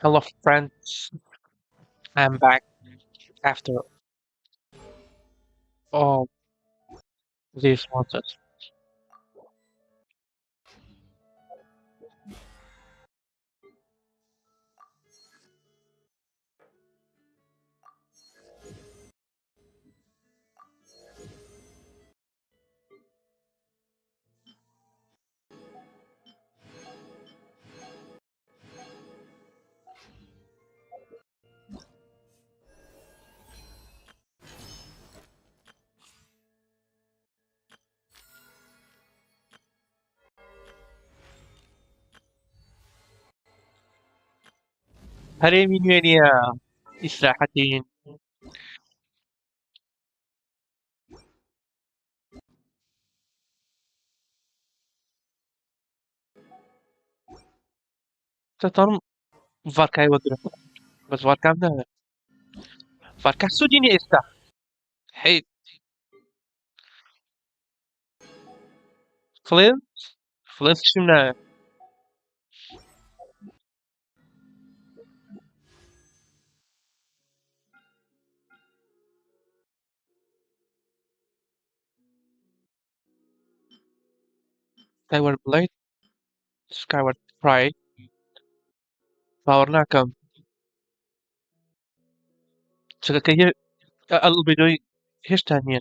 Hello, friends. I'm back after all these months. هذه من وين يا إسراحتين تترم فاركاي ودرا بس فاركام ده فاركا سوديني إستا حيد فلين فلين شمنا سكايورد بلايد سكايورد براي باورنا كم شكاكي البيدوي هيش تانية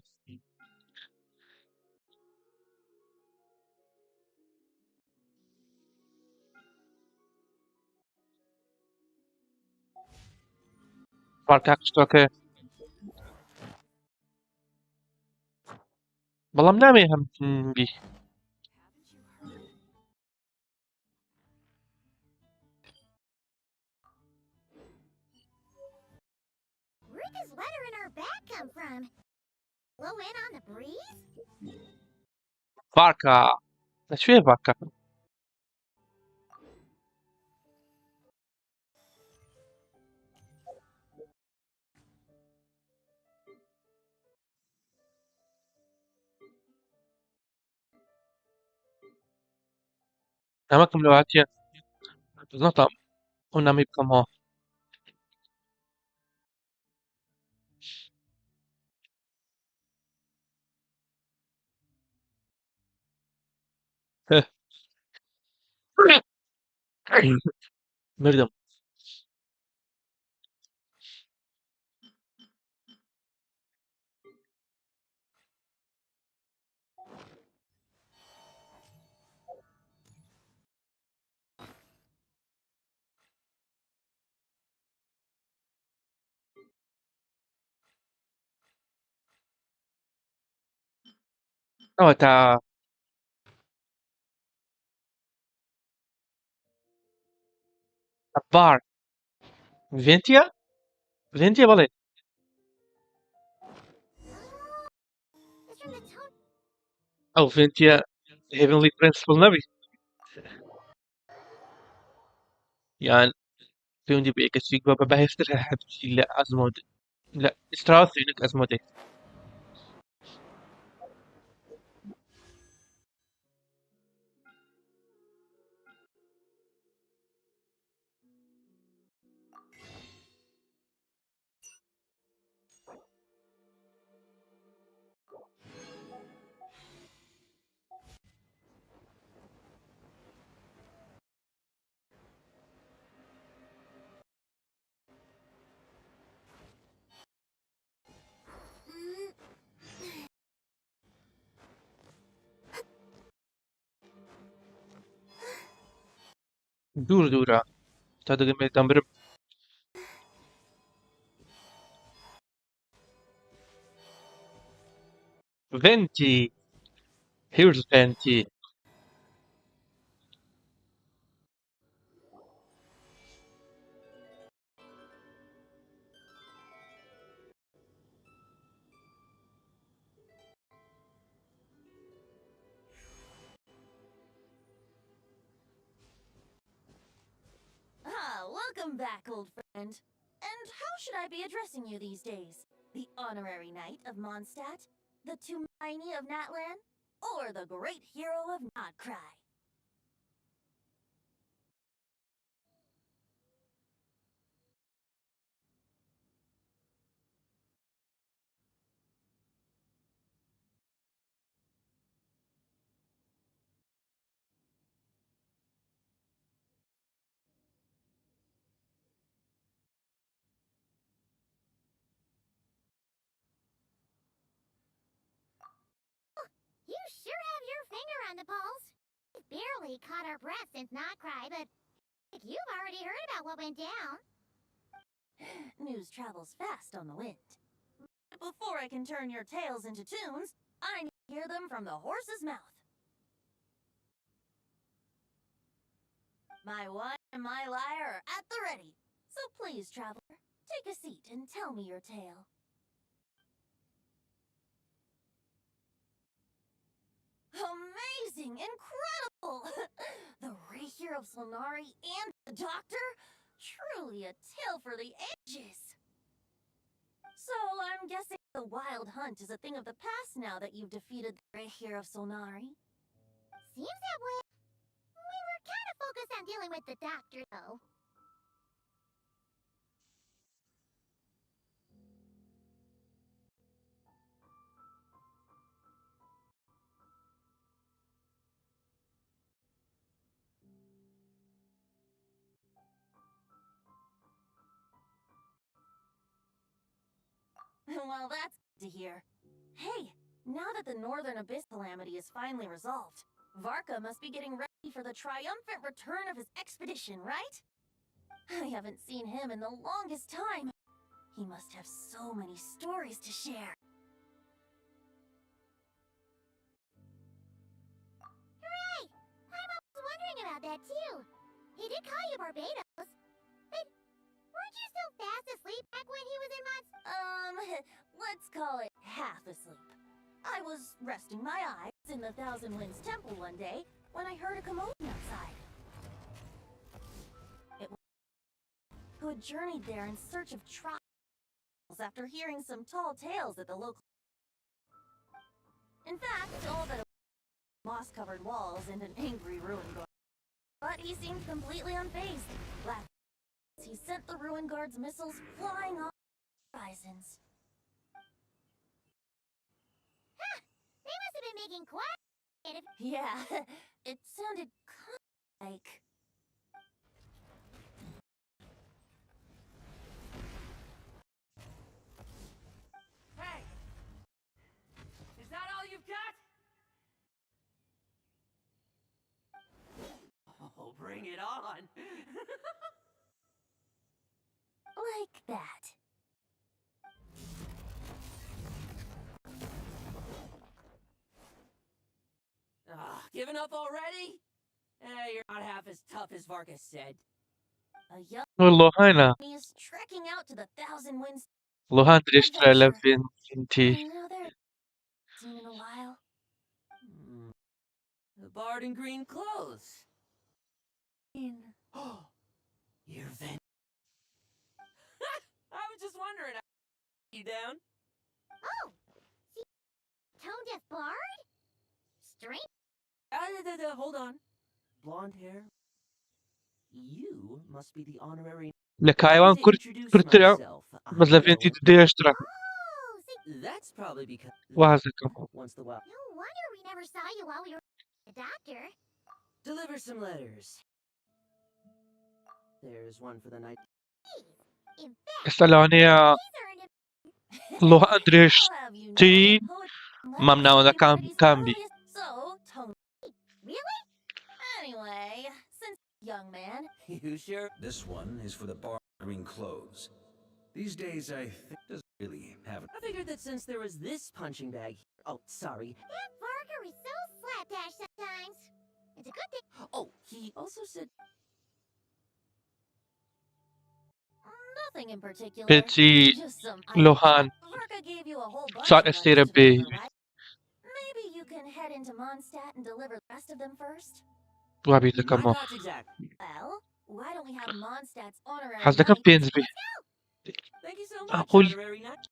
فاركا كشتوكي بەڵام نامێ هەم بی Where does weather in our bag come from? Blow in on the breeze? فارکا لەکوێ فارکا ئەمەکەم لەواتیە نەتام ئەو نامی بکەمەوە مردم ئەوە تا بار ڤێنتیە ڤێنتیە بەڵێ It's from the tone. ئەو ڤێنتیە هێڤنلی پرنسپڵ نەبی یان پەیوەندی بە یەکەچیک بە بەهێزتر هەبی لە ئەزمۆد لە ئیستراوەسێنێک ئەزمۆدێک دوور دوورە تا دەگەمێتان برم ڤێنتی هیرز ڤێنتی Ah, welcome back, old friend. And how should I be addressing you these days? The honorary knight of Mondstadt? The Tumaini of Natlan? Or the great hero of Notcry? sure have your finger on the pulse. We've barely caught our breath since Notcry, but you've already heard about what went down. News travels fast on the wind. Before I can turn your tales into tunes, I need to hear them from the horse's mouth. My wine and my lyre are at the ready. So please, traveler, take a seat and tell me your tale. Amazing! Incredible! The Rapier of Solnari and the Doctor? Truly a tale for the ages! So I'm guessing the wild hunt is a thing of the past now that you've defeated the Rapier of Solnari? Seems that way. We were kind of focused on dealing with the Doctor, though. Well, that's good to hear. Hey, now that the Northern Abyss calamity is finally resolved, Varka must be getting ready for the triumphant return of his expedition, right? I haven't seen him in the longest time. He must have so many stories to share. Hooray! I'm always wondering about that, too. He did call you Barbados, but weren't you still fast asleep back when he was in Let's call it half asleep. I was resting my eyes in the Thousand Winds Temple one day when I heard a commotion outside. It was who had journeyed there in search of trials after hearing some tall tales at the local. In fact, all that moss-covered walls and an angry ruin guard. But he seemed completely unfazed. Laughing as he sent the ruin guard's missiles flying off the horizons. They must have been making quite Yeah, it sounded kind of like... Hey! Is that all you've got? Oh, bring it on! like that. Giving up already? You're not half as tough as Vargas said. A young والله أنا me is trekking out to the Thousand Winds. والله أدري اشتري Adventure. لفينتي You know, they're seen in a while. The bard in green clothes. You're I was just wondering. You down? Oh! See, tone deaf bard? Strange. Hold on. Blonde hair. You must be the honorary. لك I حيوان need to introduce كرترا myself. بس لفينتي تدي اشترى Oh, see, That's probably because وهذا once the while no wonder we never saw you while we were at the Doctor. deliver some letters. There's one for the night. In fact, استلاني he's earned a والله أدري I'll have you know اشتي that poetry and ممنوع letters ذا are كان everybody's كامبي earliest- So, Tony. Really? Anyway, since young man, You sure? This one is for the bar green clothes. These days, I think doesn't really have. I figured that since there was this punching bag. Oh, sorry. That Barker is so slapdash sometimes. It's a good thing. Oh, he also said. nothing in particular. بيتي Just some لوهان Varka gave you a whole bunch صار of letters اشتري to بي deliver, right? Maybe you can head into Mondstadt and deliver the rest of them first? وابي ذا My كمان thoughts exactly. Well, why don't we have Mondstadt's honorary حاز ذا كان night? بينزبي Thank you so much, أقول honorary knight.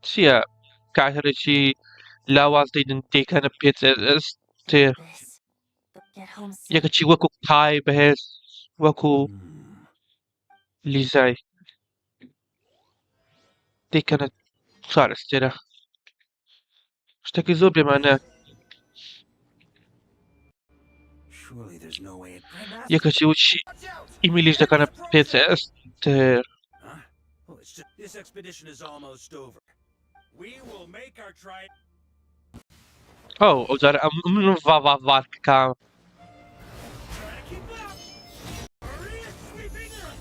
شيا كاثر شي لا واسطي دنتي كان بيت استير This. Get home safe. يك شي وكو تاي بهس وكو ليزاي دي كانت صار استيرا اشتكي زوبي معنا Surely there's no way it. يك شي وشي Watch out! إيميليش ذا كان بيت استير Huh? Oh, it's just this expedition is almost over. We will make our try. Oh, non va varka. Try to keep up! Hurry and sweeping up!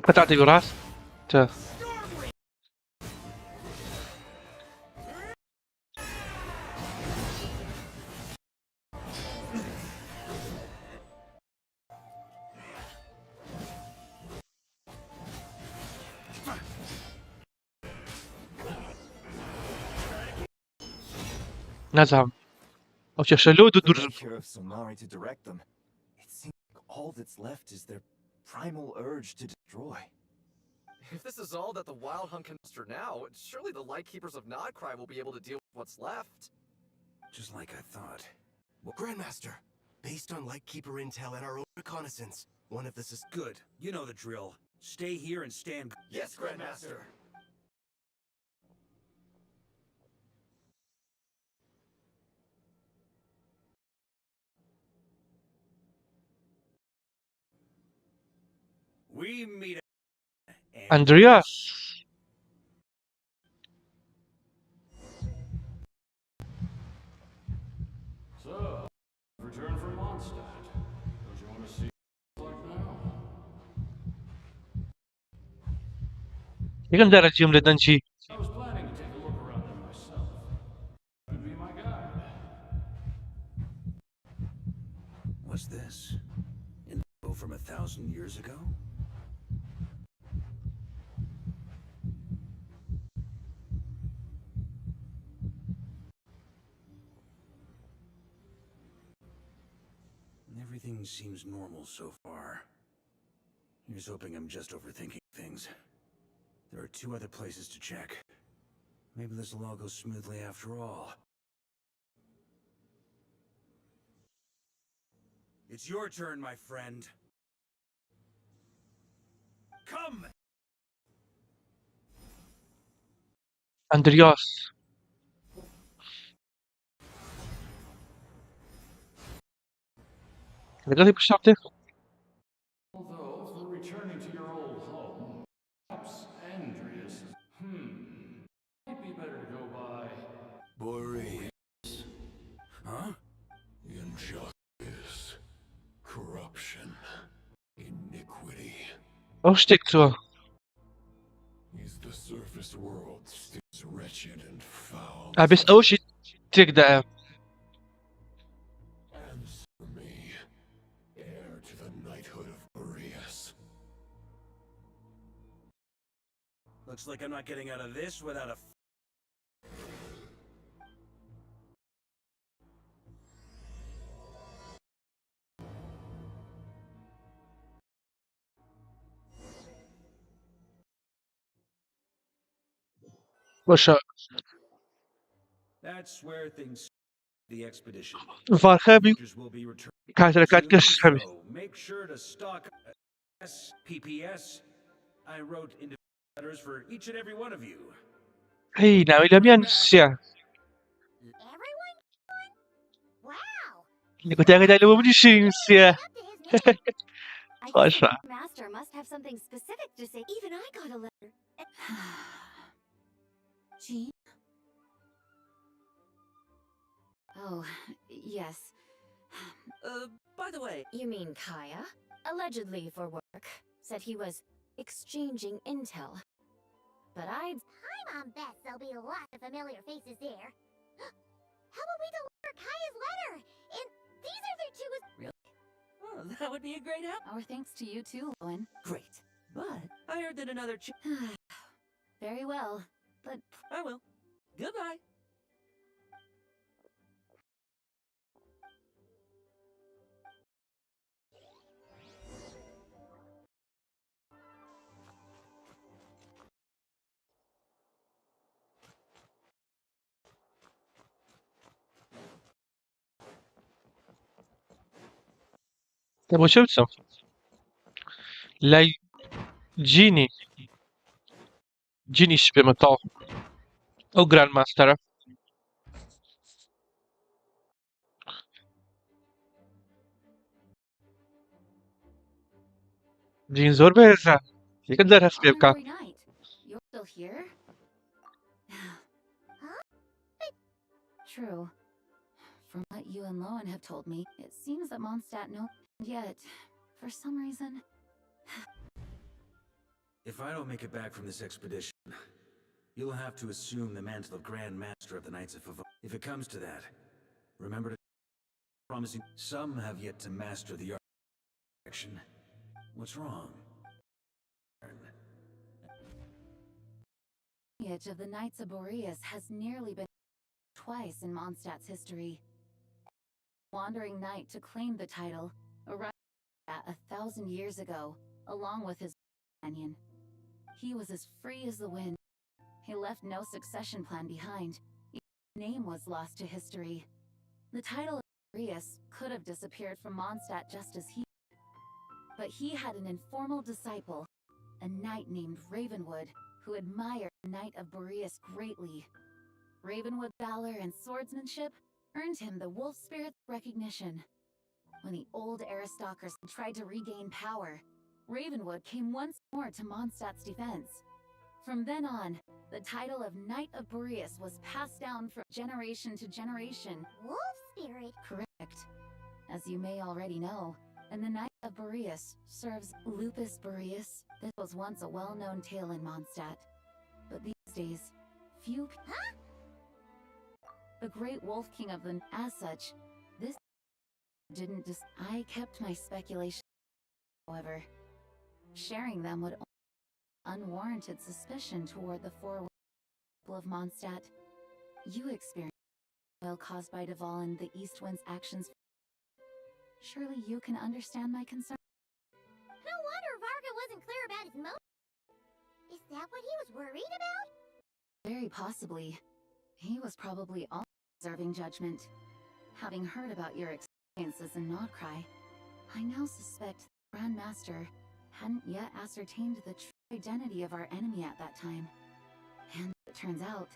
قطعتي براس. تا. نزعم. او شلو The دودر. right here of Sonari to direct them. It seems like all that's left is their primal urge to destroy. If this is all that the Wild Hunt can muster now, surely the Lightkeepers of Nodcry will be able to deal with what's left. Just like I thought. Grandmaster, based on Lightkeeper intel and our own reconnaissance, one of this is Good. You know the drill. Stay here and stand. Yes, Grandmaster. We meet. اندرياس. So, return from Mondstadt. Don't you want to see what it's like now? يقدر دار الجملة دنشي. I was planning to take a look around there myself. Could be my guide. What's this? Info from 1,000 years ago? Everything seems normal so far. Here's hoping I'm just overthinking things. There are 2 other places to check. Maybe this will all go smoothly after all. It's your turn, my friend. Come! اندرياس. لقيتي بالشرطة. Although, if we're returning to your old home, perhaps Andreas. Might be better to go by. Boreas. Huh? Injustice, corruption, iniquity. اوش تكتوا. Is the surface world stays wretched and foul? بس اوش تقدر. Answer me, heir to the knighthood of Boreas. Looks like I'm not getting out of this without a... وش That's where things... The expedition. فارخابي. Creatures will be returning كاتلكات soon, كشحبي. so make sure to stock PPS. I wrote individual letters for each and every one of you. هي ناوي لم ينسى. Everyone? Wow! اللي كنت أقدر لو بدي شيء ينسى. Up to his name. I خاشع. guess the master must have something specific to say. Even I got a letter. Jean? Oh, yes. By the way, You mean Kaya? Allegedly for work. Said he was exchanging intel. But I'd... Hi, Mom Beth. There'll be lots of familiar faces there. How about we deliver Kaya's letter? And these are their 2... oh, that would be a great help. Our thanks to you too, Owen. Great. But I heard that another Very well, but... I will. Goodbye. طيب وشو بتسوي؟ لا جيني. Genius bij me toch. Ook Grandmaster. Dzień dobry, że. Jak teraz śpiewka? Honorary Knight, you're still here? Huh? True. From what you and Lowen have told me, it seems that Mondstadt knows, and yet, for some reason... If I don't make it back from this expedition, you'll have to assume the mantle of Grand Master of the Knights of Favor. If it comes to that, remember to promising some have yet to master the art of action. What's wrong? The lineage of the Knights of Boreas has nearly been twice in Mondstadt's history. Wandering knight to claim the title arrived at 1,000 years ago, along with his companion. He was as free as the wind. He left no succession plan behind. His name was lost to history. The title of Boreas could have disappeared from Mondstadt just as he did. But he had an informal disciple, a knight named Ravenwood, who admired the Knight of Boreas greatly. Ravenwood's valor and swordsmanship earned him the wolf spirit's recognition. When the old aristocracy tried to regain power, Ravenwood came once more to Mondstadt's defense. From then on, the title of Knight of Boreas was passed down from generation to generation. Wolf spirit? Correct. As you may already know, and the Knight of Boreas serves Lupus Boreas. This was once a well-known tale in Mondstadt. But these days, few... Huh? The Great Wolf King of the... As such, this didn't just... I kept my speculations, however. Sharing them would only unwarranted suspicion toward the four people of Mondstadt. You experienced oil caused by Deval and the East Wind's actions. Surely you can understand my concern. No wonder Varga wasn't clear about his motive. Is that what he was worried about? Very possibly. He was probably also observing judgment. Having heard about your experiences in Nodcry, I now suspect the Grand Master hadn't yet ascertained the true identity of our enemy at that time. And it turns out,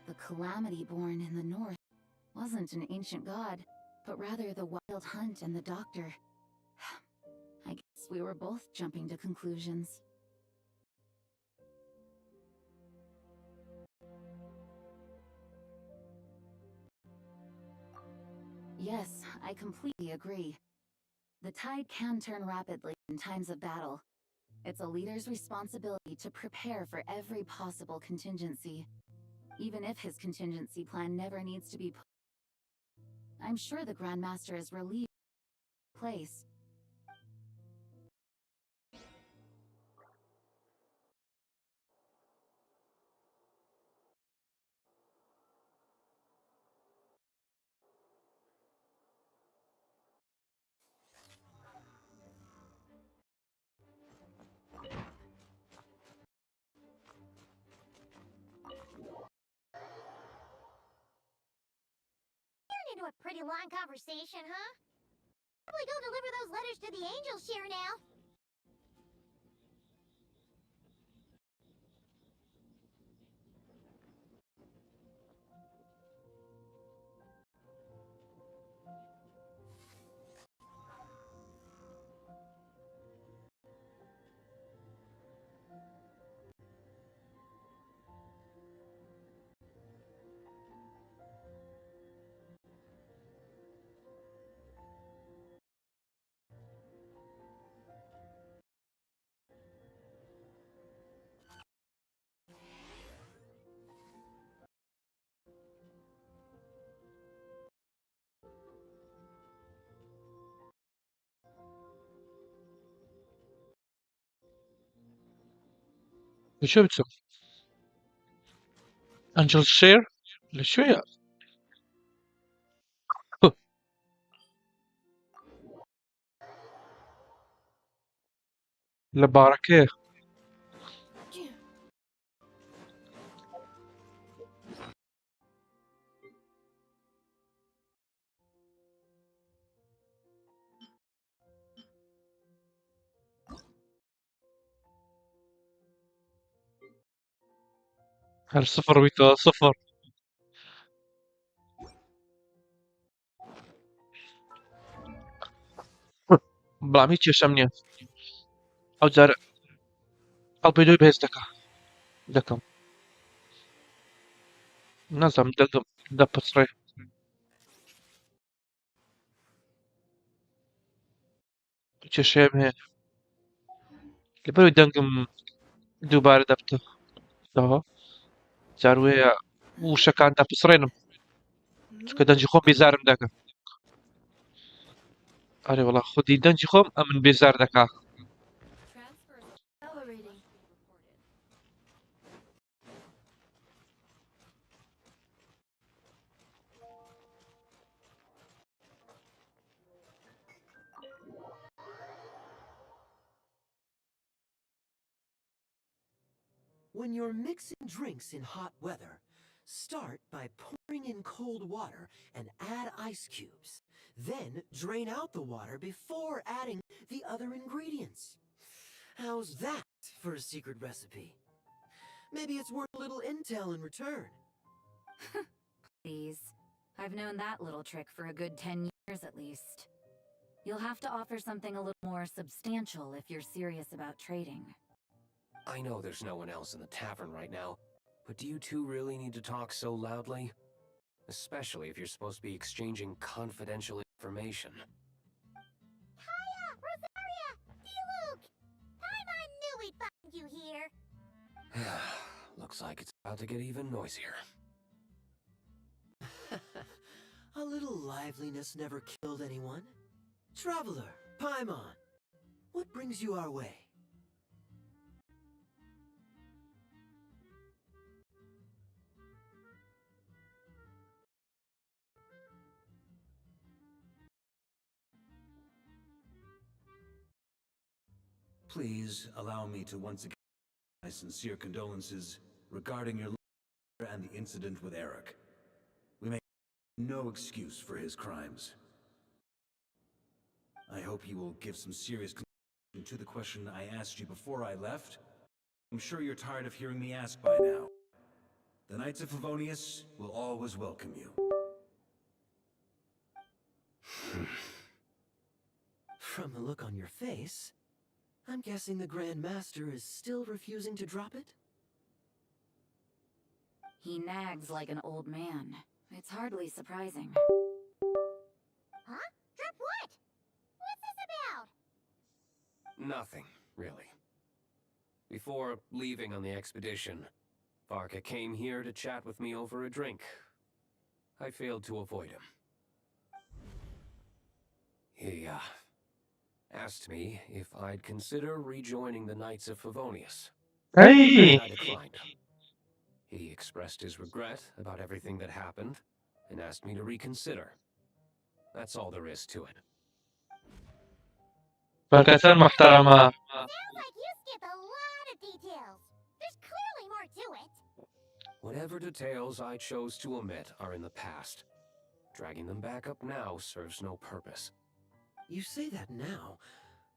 the calamity born in the north wasn't an ancient god, but rather the Wild Hunt and the Doctor. I guess we were both jumping to conclusions. Yes, I completely agree. The tide can turn rapidly in times of battle. It's a leader's responsibility to prepare for every possible contingency, even if his contingency plan never needs to be put. I'm sure the Grandmaster is relieved of his place. Turned into a pretty long conversation, huh? Probably go deliver those letters to the Angel Share now. شو بتسوي؟ أنجل شير؟ شو يا؟ لباركيه. هل صفر ويتو صفر. بەڵام هیچ کێشەم نییە. ئەو جارە ئەڵپێدۆی بەهێز دەکەم. نازانم دەنگم دەپچڕێ. کێشەیەم هەیە. لەبەرەوەی دەنگم دووبارە دەبتەوە. جار وەیە وشەکان دەپچڕێنم. چونکە دەنجی خۆم بێزارم دەکە. ئەرێ وەڵا خودی دەنجی خۆم ئەمن بێزار دەکا. Accelerating. When you're mixing drinks in hot weather, start by pouring in cold water and add ice cubes. Then drain out the water before adding the other ingredients. How's that for a secret recipe? Maybe it's worth a little intel in return. Please. I've known that little trick for a good 10 years at least. You'll have to offer something a little more substantial if you're serious about trading. I know there's no one else in the tavern right now, but do you two really need to talk so loudly? Especially if you're supposed to be exchanging confidential information. Hiya, Rosaria! D-Luke! Paimon knew we'd find you here. Looks like it's about to get even noisier. A little liveliness never killed anyone. Traveler, Paimon, what brings you our way? Please allow me to once again my sincere condolences regarding your letter and the incident with Eric. We make no excuse for his crimes. I hope you will give some serious consideration to the question I asked you before I left. I'm sure you're tired of hearing me ask by now. The Knights of Favonius will always welcome you. From the look on your face, I'm guessing the Grand Master is still refusing to drop it? He nags like an old man. It's hardly surprising. Huh? Drop what? What's this about? Nothing, really. Before leaving on the expedition, Varka came here to chat with me over a drink. I failed to avoid him. He, asked me if I'd consider rejoining the Knights of Favonius. Hey! I declined. He expressed his regret about everything that happened and asked me to reconsider. That's all there is to it. فكسر محترمة. Sounds like you skipped a lot of details. There's clearly more to it. Whatever details I chose to omit are in the past. Dragging them back up now serves no purpose. You say that now,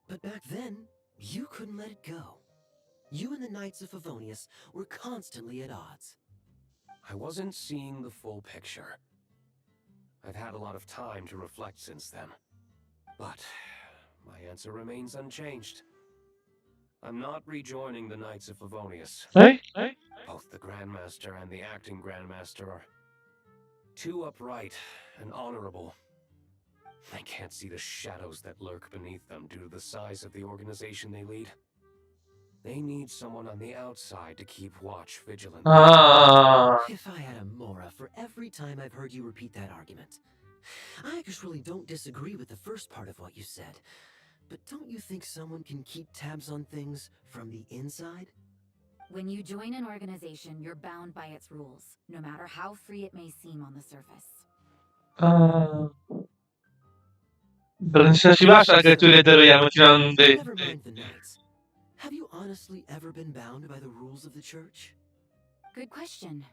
but back then, you couldn't let it go. You and the Knights of Favonius were constantly at odds. I wasn't seeing the full picture. I've had a lot of time to reflect since then. But my answer remains unchanged. I'm not rejoining the Knights of Favonius. Hey? Both the Grandmaster and the acting Grandmaster are too upright and honorable. I can't see the shadows that lurk beneath them due to the size of the organization they lead. They need someone on the outside to keep watch vigilant. If I had a Mora for every time I've heard you repeat that argument. I actually don't disagree with the first part of what you said. But don't you think someone can keep tabs on things from the inside? When you join an organization, you're bound by its rules, no matter how free it may seem on the surface. برنشاشی باش ئەگەر تو لێ دەرەوە یارمەتیمان بدەیت. Never mind the Knights. Have you honestly ever been bound by the rules of the Church? Good question.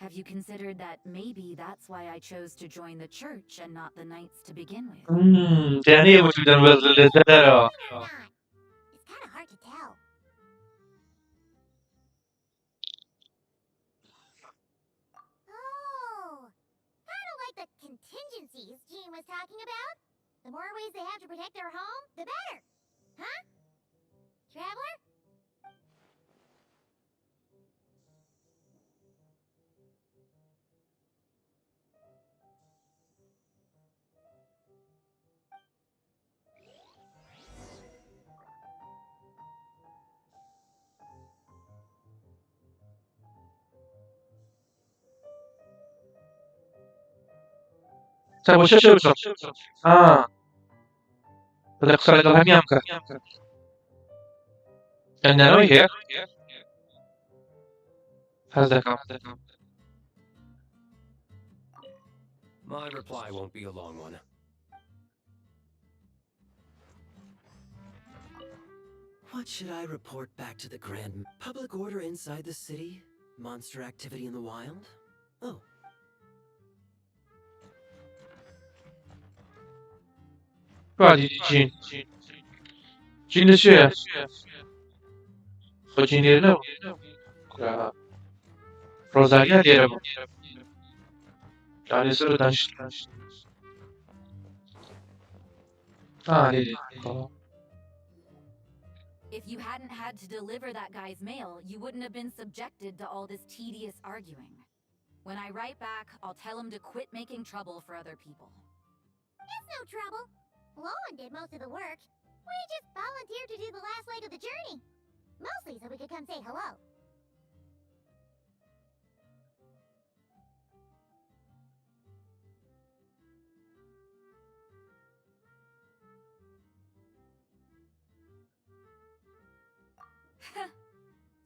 Have you considered that maybe that's why I chose to join the Church and not the Knights to begin with? دەیانەیە بۆ تو دەنبەر لێ دەرەوە. Or not? It's kind of hard to tell. was talking about? The more ways they have to protect their home, the better. Huh? Traveler? Tak, bo się szybko. A, بدك تصل لها ميامك. أنا ناوي هيك. هذاك. My reply won't be a long one. What should I report back to the Grand... Public order inside the city? Monster activity in the wild? Oh. بعد جين. جين الشيء. خجين يرنو. كلا. روزاريا ديربو. يعني سر دانش. ليه. If you hadn't had to deliver that guy's mail, you wouldn't have been subjected to all this tedious arguing. When I write back, I'll tell him to quit making trouble for other people. It's no trouble. Lowen did most of the work. We just volunteered to do the last leg of the journey. Mostly so we could come say hello.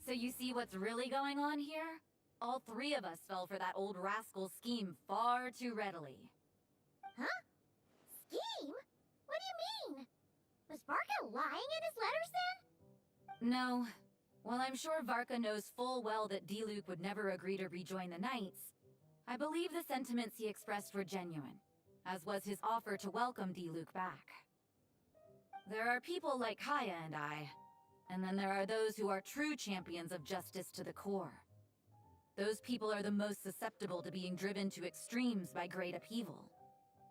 So you see what's really going on here? All three of us fell for that old rascal's scheme far too readily. Huh? Scheme? What do you mean? Was Varka lying in his letters then? No. While I'm sure Varka knows full well that Diluc would never agree to rejoin the Knights, I believe the sentiments he expressed were genuine, as was his offer to welcome Diluc back. There are people like Kaya and I, and then there are those who are true champions of justice to the core. Those people are the most susceptible to being driven to extremes by great upheaval.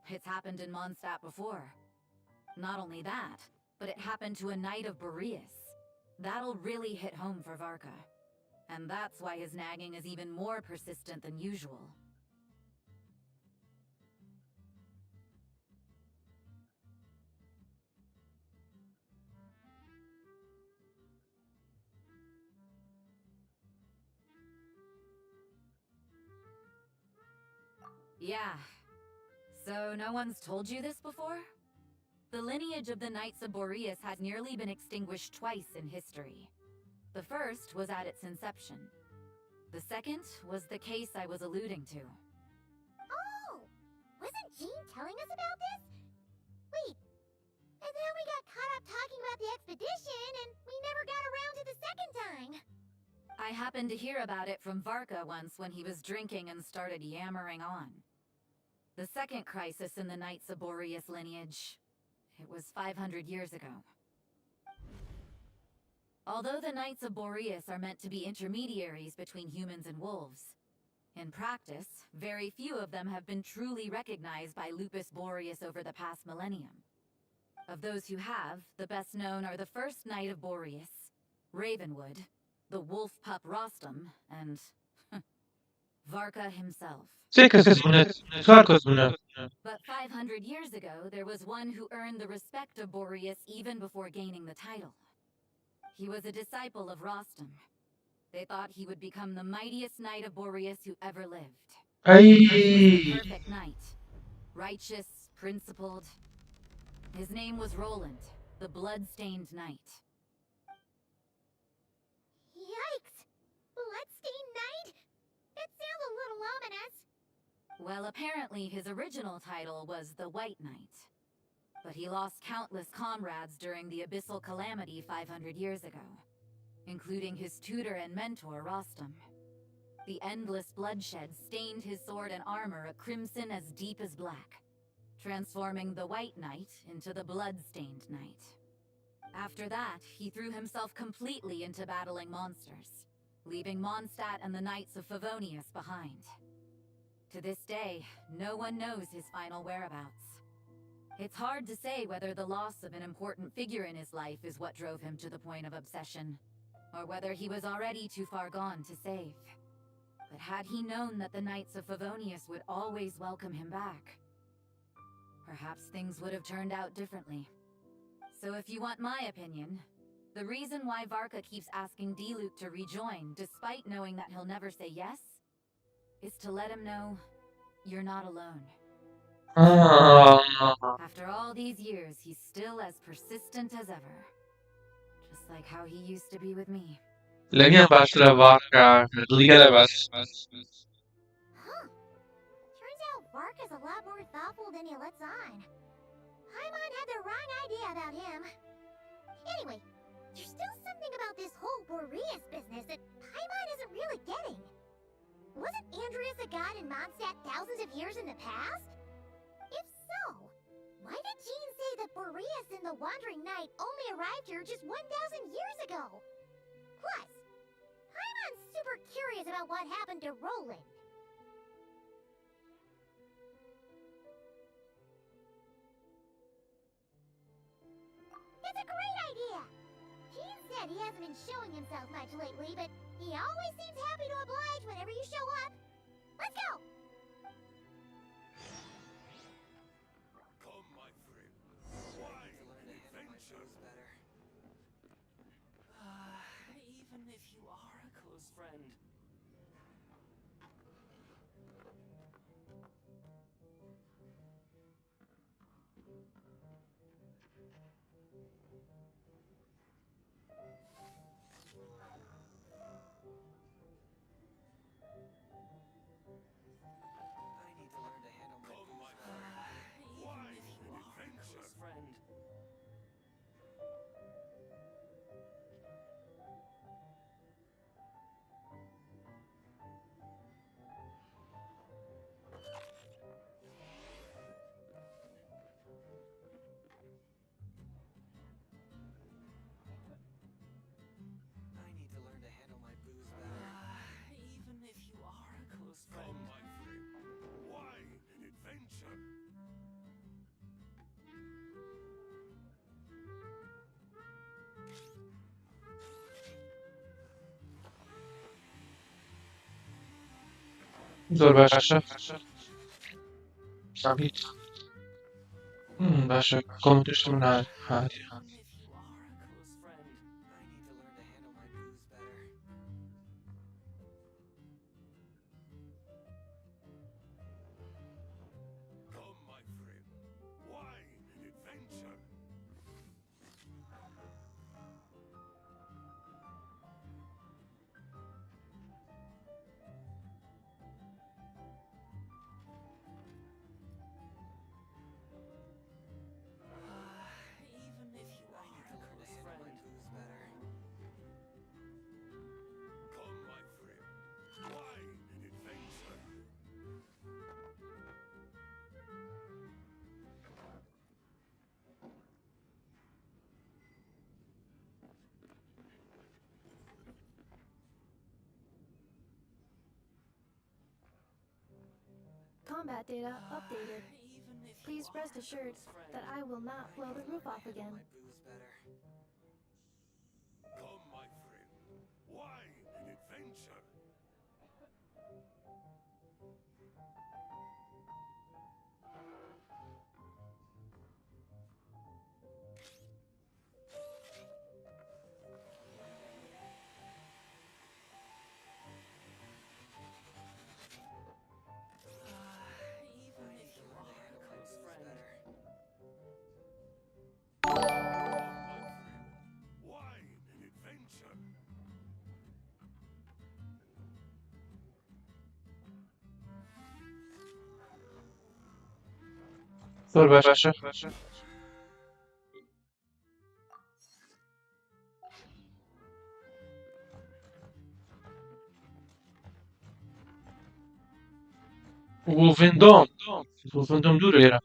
It's happened in Mondstadt before. Not only that, but it happened to a Knight of Boreas. That'll really hit home for Varka. And that's why his nagging is even more persistent than usual. Yeah. So no one's told you this before? The lineage of the Knights of Boreas has nearly been extinguished twice in history. The first was at its inception. The second was the case I was alluding to. Oh! Wasn't Jean telling us about this? Wait. And then we got caught up talking about the expedition, and we never got around to the second time. I happened to hear about it from Varka once when he was drinking and started yammering on. The second crisis in the Knights of Boreas lineage. It was 500 years ago. Although the Knights of Boreas are meant to be intermediaries between humans and wolves, in practice, very few of them have been truly recognized by Lupus Boreas over the past millennium. Of those who have, the best known are the first Knight of Boreas, Ravenwood, the wolf pup Rostam, and Varka himself. But 500 years ago, there was one who earned the respect of Boreas even before gaining the title. He was a disciple of Rostam. They thought he would become the mightiest Knight of Boreas who ever lived. He was the perfect knight. Righteous, principled. His name was Roland, the blood-stained knight. Yikes! Bloodstained Knight? That sounds a little ominous. Well, apparently his original title was the White Knight. But he lost countless comrades during the Abyssal Calamity 500 years ago, including his tutor and mentor, Rostam. The endless bloodshed stained his sword and armor a crimson as deep as black, transforming the White Knight into the Blood-Stained Knight. After that, he threw himself completely into battling monsters, leaving Mondstadt and the Knights of Favonius behind. To this day, no one knows his final whereabouts. It's hard to say whether the loss of an important figure in his life is what drove him to the point of obsession, or whether he was already too far gone to save. But had he known that the Knights of Favonius would always welcome him back, perhaps things would have turned out differently. So if you want my opinion, the reason why Varka keeps asking Diluc to rejoin, despite knowing that he'll never say yes, is to let him know you're not alone. After all these years, he's still as persistent as ever. Just like how he used to be with me. Lagyan başla Varka. Legalemez. Huh. Turns out Varka's a lot more thoughtful than he lets on. Paimon had the wrong idea about him. Anyway, there's still something about this whole Boreas business that Paimon isn't really getting. Wasn't Andreas a god in Mondstadt thousands of years in the past? If so, why did Jean say that Boreas and the Wandering Knight only arrived here just 1,000 years ago? Plus, Paimon's super curious about what happened to Roland. It's a great idea! Jean said he hasn't been showing himself much lately, but he always seems happy to oblige whenever you show up. Let's go! Come, my friend. Why adventure? Better. Even if you are a close friend. I need to learn to handle my Come, my even friend. Why if you are a adventure? close friend. I need to learn to handle my booze better. Even if you are a close friend. Come, my friend. Why an adventure? Zor başla. Sabit. Başla. Konuştum hadi. Even if you are a close friend. I need to learn to handle my booze better. Come, my friend. Why an adventure? Even if you are a close friend. Booze better. Come, my friend. Why an adventure? Combat data updated. Even if you Please are rest a assured close friend. that I will not blow the roof off again. My booze better. Come, my friend. Why an adventure? Even if you are a close friend. Come, my friend. Why an adventure? Zor başla. Wolfendom. Wolfendom dur era.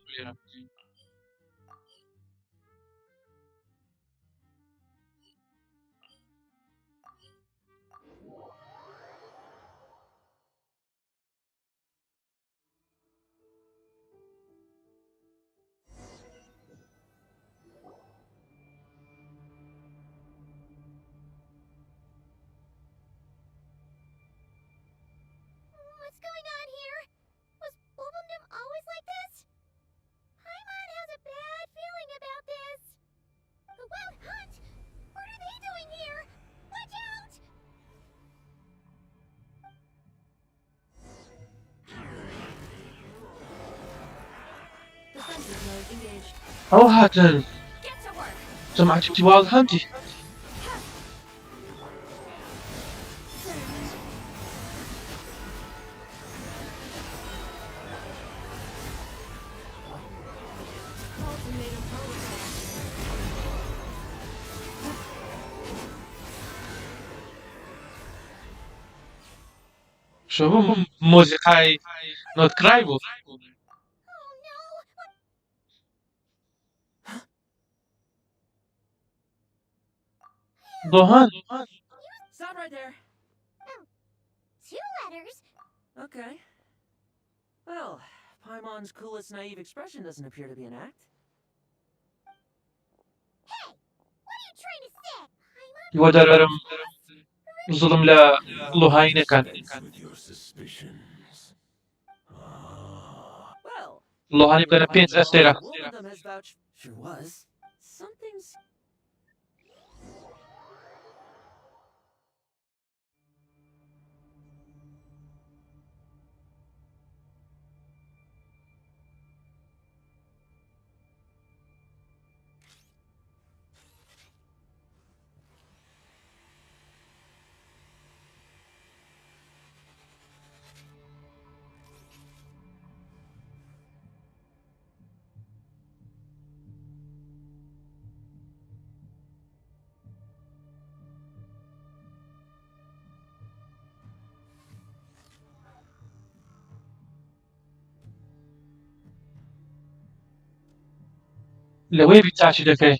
Droid engaged. صراحة Get to work. سمعتي واضحة انت. Ultimatum protocol. شو هو موسيقى نوت كرايبو. Oh no! ضوهان. Stop right there. 2 letters? Okay. Well, Paimon's coolest naive expression doesn't appear to be an act. Hey! What are you trying to say? ودررم ظلم لا لوهاينة كان. With your suspicions. Well, لوهاني بدنا بينز أسئلة. one of them has vouched. Sure was. Something's. لوي بتاعتي دكاي.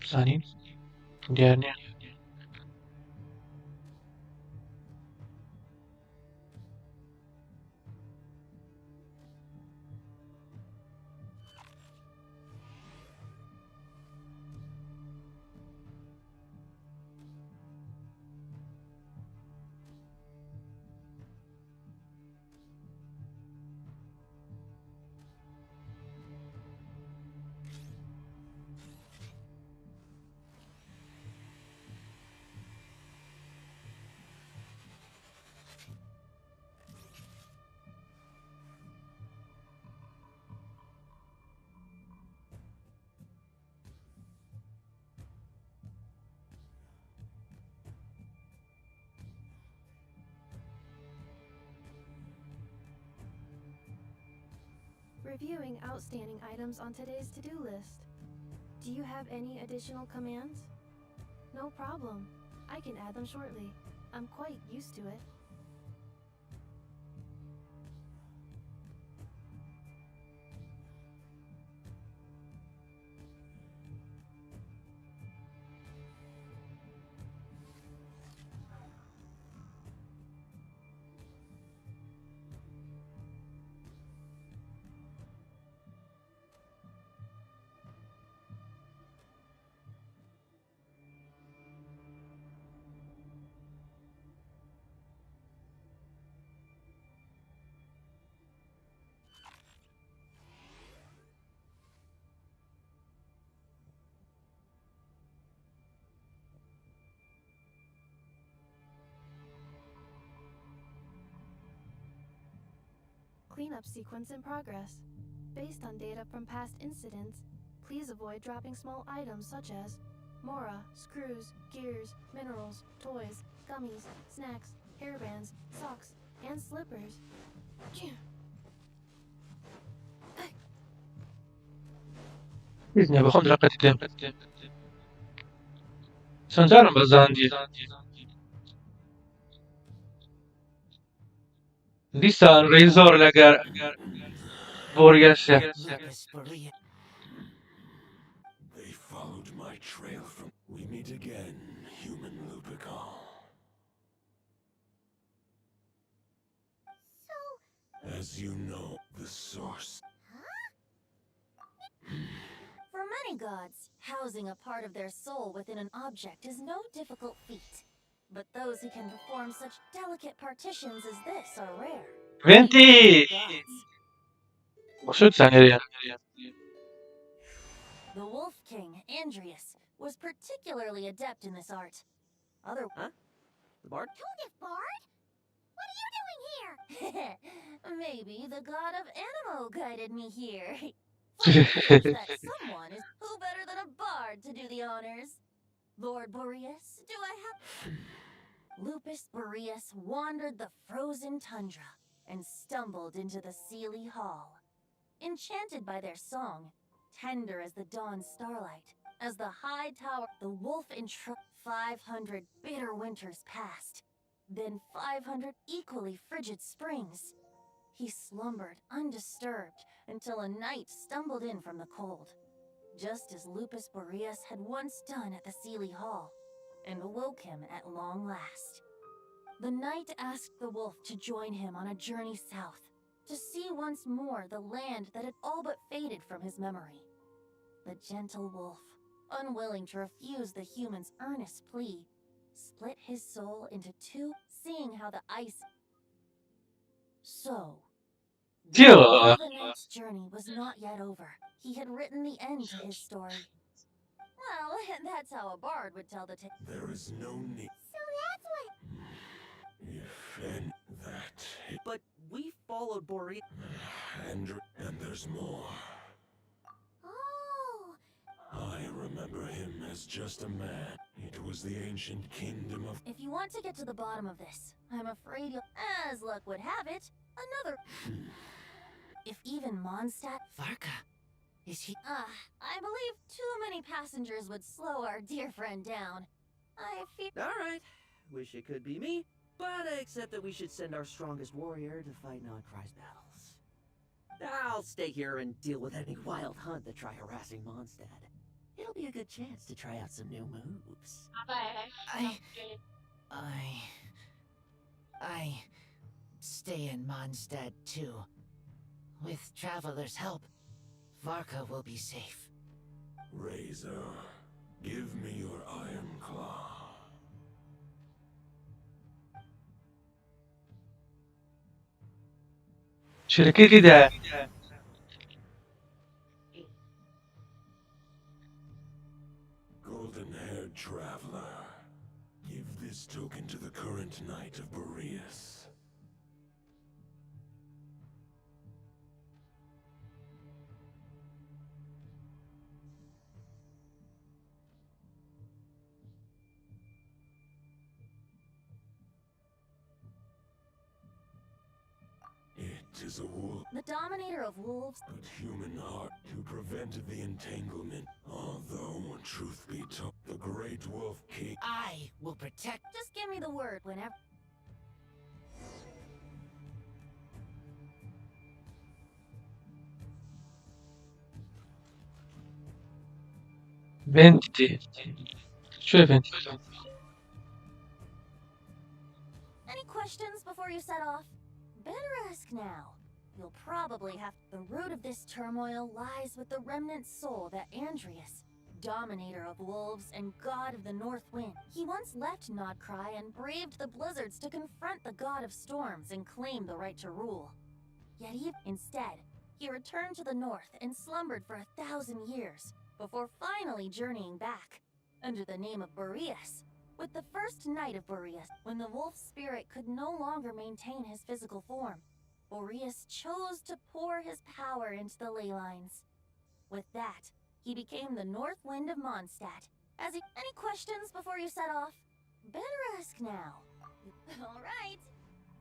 ثاني. ديارني. Reviewing outstanding items on today's to-do list. Do you have any additional commands? No problem. I can add them shortly. I'm quite used to it. Cleanup sequence in progress. Based on data from past incidents, please avoid dropping small items such as Mora, screws, gears, minerals, toys, gummies, snacks, hairbands, socks, and slippers. إذن بخون رقة الدم. سنجارم بزاندي. Lisan Razor lagar Borgasya. They followed my trail from. We meet again, human Lupical. As you know, the source. For many gods, housing a part of their soul within an object is no difficult feat. But those who can perform such delicate partitions as this are rare. Venti! Gods. وشو ثاني؟ The Wolf King, Andrius, was particularly adept in this art. Other Huh? The bard? Toadif Bard? What are you doing here? Maybe the god of Animo guided me here. For it appears that someone is who better than a bard to do the honors. Lord Boreas, do I have... Lupus Boreas wandered the frozen tundra and stumbled into the Sealy Hall. Enchanted by their song, tender as the dawn starlight, as the high tower, the wolf 500 bitter winters passed, then 500 equally frigid springs. He slumbered undisturbed until a night stumbled in from the cold, just as Lupus Boreas had once done at the Sealy Hall, and awoke him at long last. The knight asked the wolf to join him on a journey south, to see once more the land that had all but faded from his memory. The gentle wolf, unwilling to refuse the human's earnest plea, split his soul into two, seeing how the ice... So, though the knight's journey was not yet over, he had written the end to his story. Well, that's how a bard would tell the tale. There is no need. So that's what... If and that. But we followed Boreas. And there's more. Oh, I remember him as just a man. It was the ancient kingdom of... If you want to get to the bottom of this, I'm afraid you'll, as luck would have it, another... If even Mondstadt... Varka, is he... I believe too many passengers would slow our dear friend down. I fear... Alright, wish it could be me, but I accept that we should send our strongest warrior to fight Nodcry's battles. I'll stay here and deal with any wild hunt that try harassing Mondstadt. It'll be a good chance to try out some new moves. I stay in Mondstadt too. With Traveler's help, Varka will be safe. Razor, give me your iron claw. شركة كده. Golden-haired traveler, give this token to the current knight of Boreas. It is a wolf. The Dominator of Wolves... But human heart to prevent the entanglement. Although, truth be told, the Great Wolf King... I will protect... Just give me the word whenever... بنتي شو بنتي Any questions before you set off? Better ask now. You'll probably have... The root of this turmoil lies with the remnant soul that Andreas, Dominator of Wolves and God of the North Wind. He once left Nodcry and braved the blizzards to confront the God of Storms and claim the right to rule. Yet instead, he returned to the north and slumbered for 1,000 years, before finally journeying back, under the name of Boreas, with the first night of Boreas, when the wolf spirit could no longer maintain his physical form. Boreas chose to pour his power into the ley lines. With that, he became the North Wind of Mondstadt. Any questions before you set off? Better ask now. All right,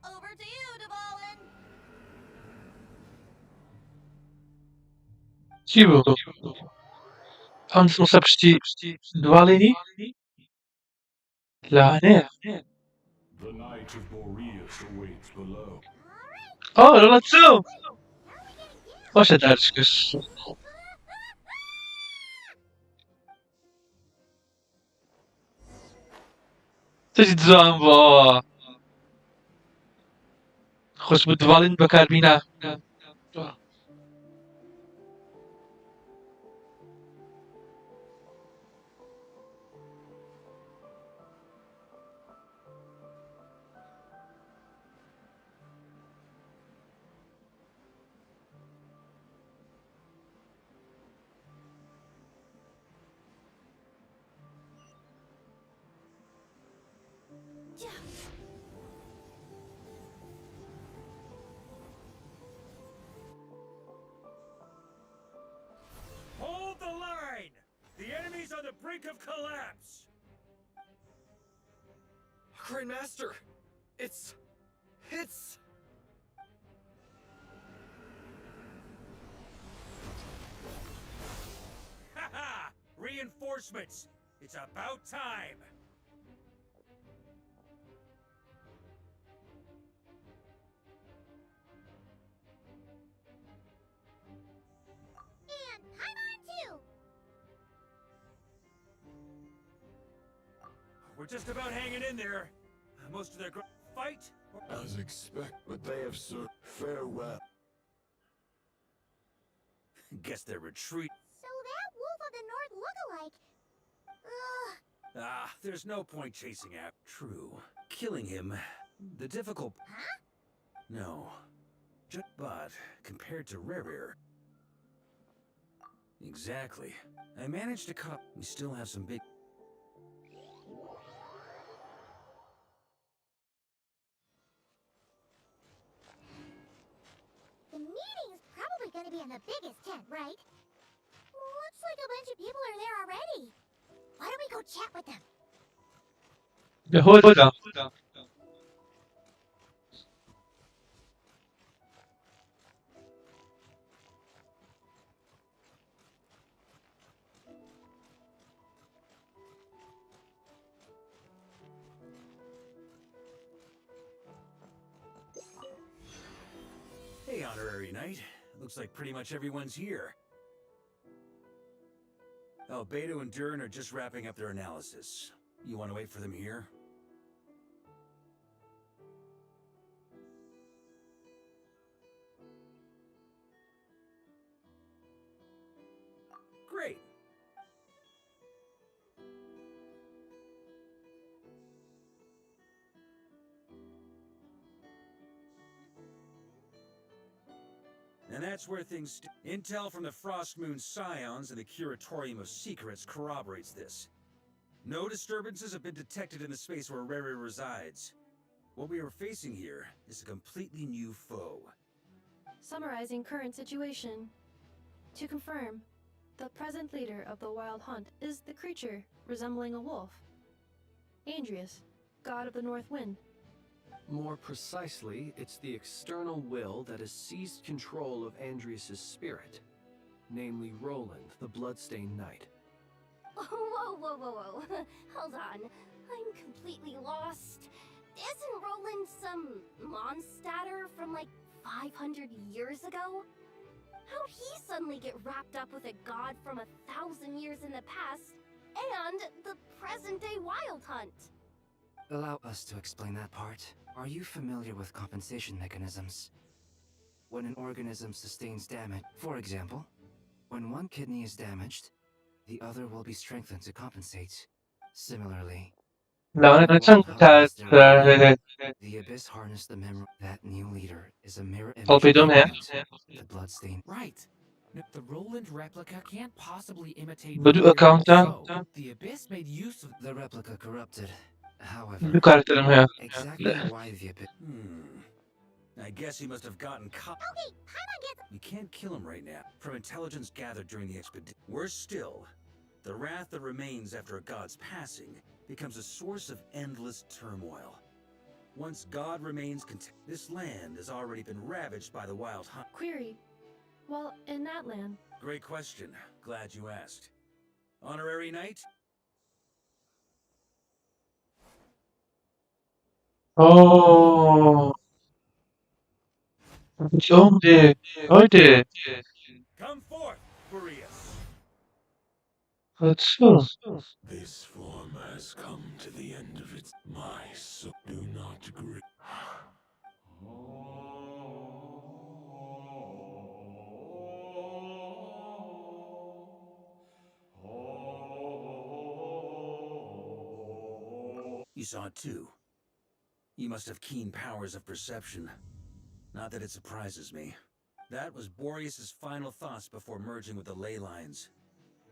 over to you, Dvalin. شو أنت مصبشتي دواليني لا أنا The Knight of Boreas awaits below. لا تسو واش هدارشكش تجد زامبا خوش بدوالين بكاربينا brink of collapse! Grandmaster! It's... Haha! Reinforcements! It's about time! And Paimon too! We're just about hanging in there. Most of their fight? As expect, but they have served. Farewell. Guess they're retreat. So that Wolf of the North look-alike. Ugh. Ah, there's no point chasing after. True. Killing him, the difficult... Huh? No. But, compared to Rare... Exactly. I managed to cut... We still have some big... The meeting's probably gonna be in the biggest tent, right? Looks like a bunch of people are there already. Why don't we go chat with them? hold on. Hey, Honorary Knight. Looks like pretty much everyone's here. Oh, Beto and Dern are just wrapping up their analysis. You want to wait for them here? Great. And that's where things Intel from the Frostmoon Scions and the Curatorium of Secrets corroborates this. No disturbances have been detected in the space where Rere resides. What we are facing here is a completely new foe. Summarizing current situation. To confirm, the present leader of the Wild Hunt is the creature resembling a wolf. Andrius, god of the North Wind. More precisely, it's the external will that has seized control of Andrius' spirit, namely Roland, the Bloodstained Knight. Whoa. Hold on. I'm completely lost. Isn't Roland some monstatter from like 500 years ago? How'd he suddenly get wrapped up with a god from 1,000 years in the past and the present-day Wild Hunt? Allow us to explain that part. Are you familiar with compensation mechanisms? When an organism sustains damage, for example, when one kidney is damaged, the other will be strengthened to compensate. Similarly, No, that's not the Abyss harnessed the memory. That new leader is a mirror image Hope you of don't have. the Bloodstained. Right. The Roland replica can't possibly imitate But Rere, account so the Abyss made use of the replica corrupted. However, Bu karakterim ya. exactly why the Abyss... I guess he must have gotten caught. Okay, Paimon gets... We can't kill him right now. From intelligence gathered during the expedition. Worse still, the wrath that remains after a god's passing becomes a source of endless turmoil. Once God remains this land has already been ravaged by the Wild Hunt. Query. Well, in that land. Great question. Glad you asked. Honorary Knight? Oh. Haydi. Come forth, Boreas. Kaçıyor. This form has come to the end of its... My soul, do not grieve. You saw it too. You must have keen powers of perception. Not that it surprises me. That was Boreas' final thoughts before merging with the ley lines.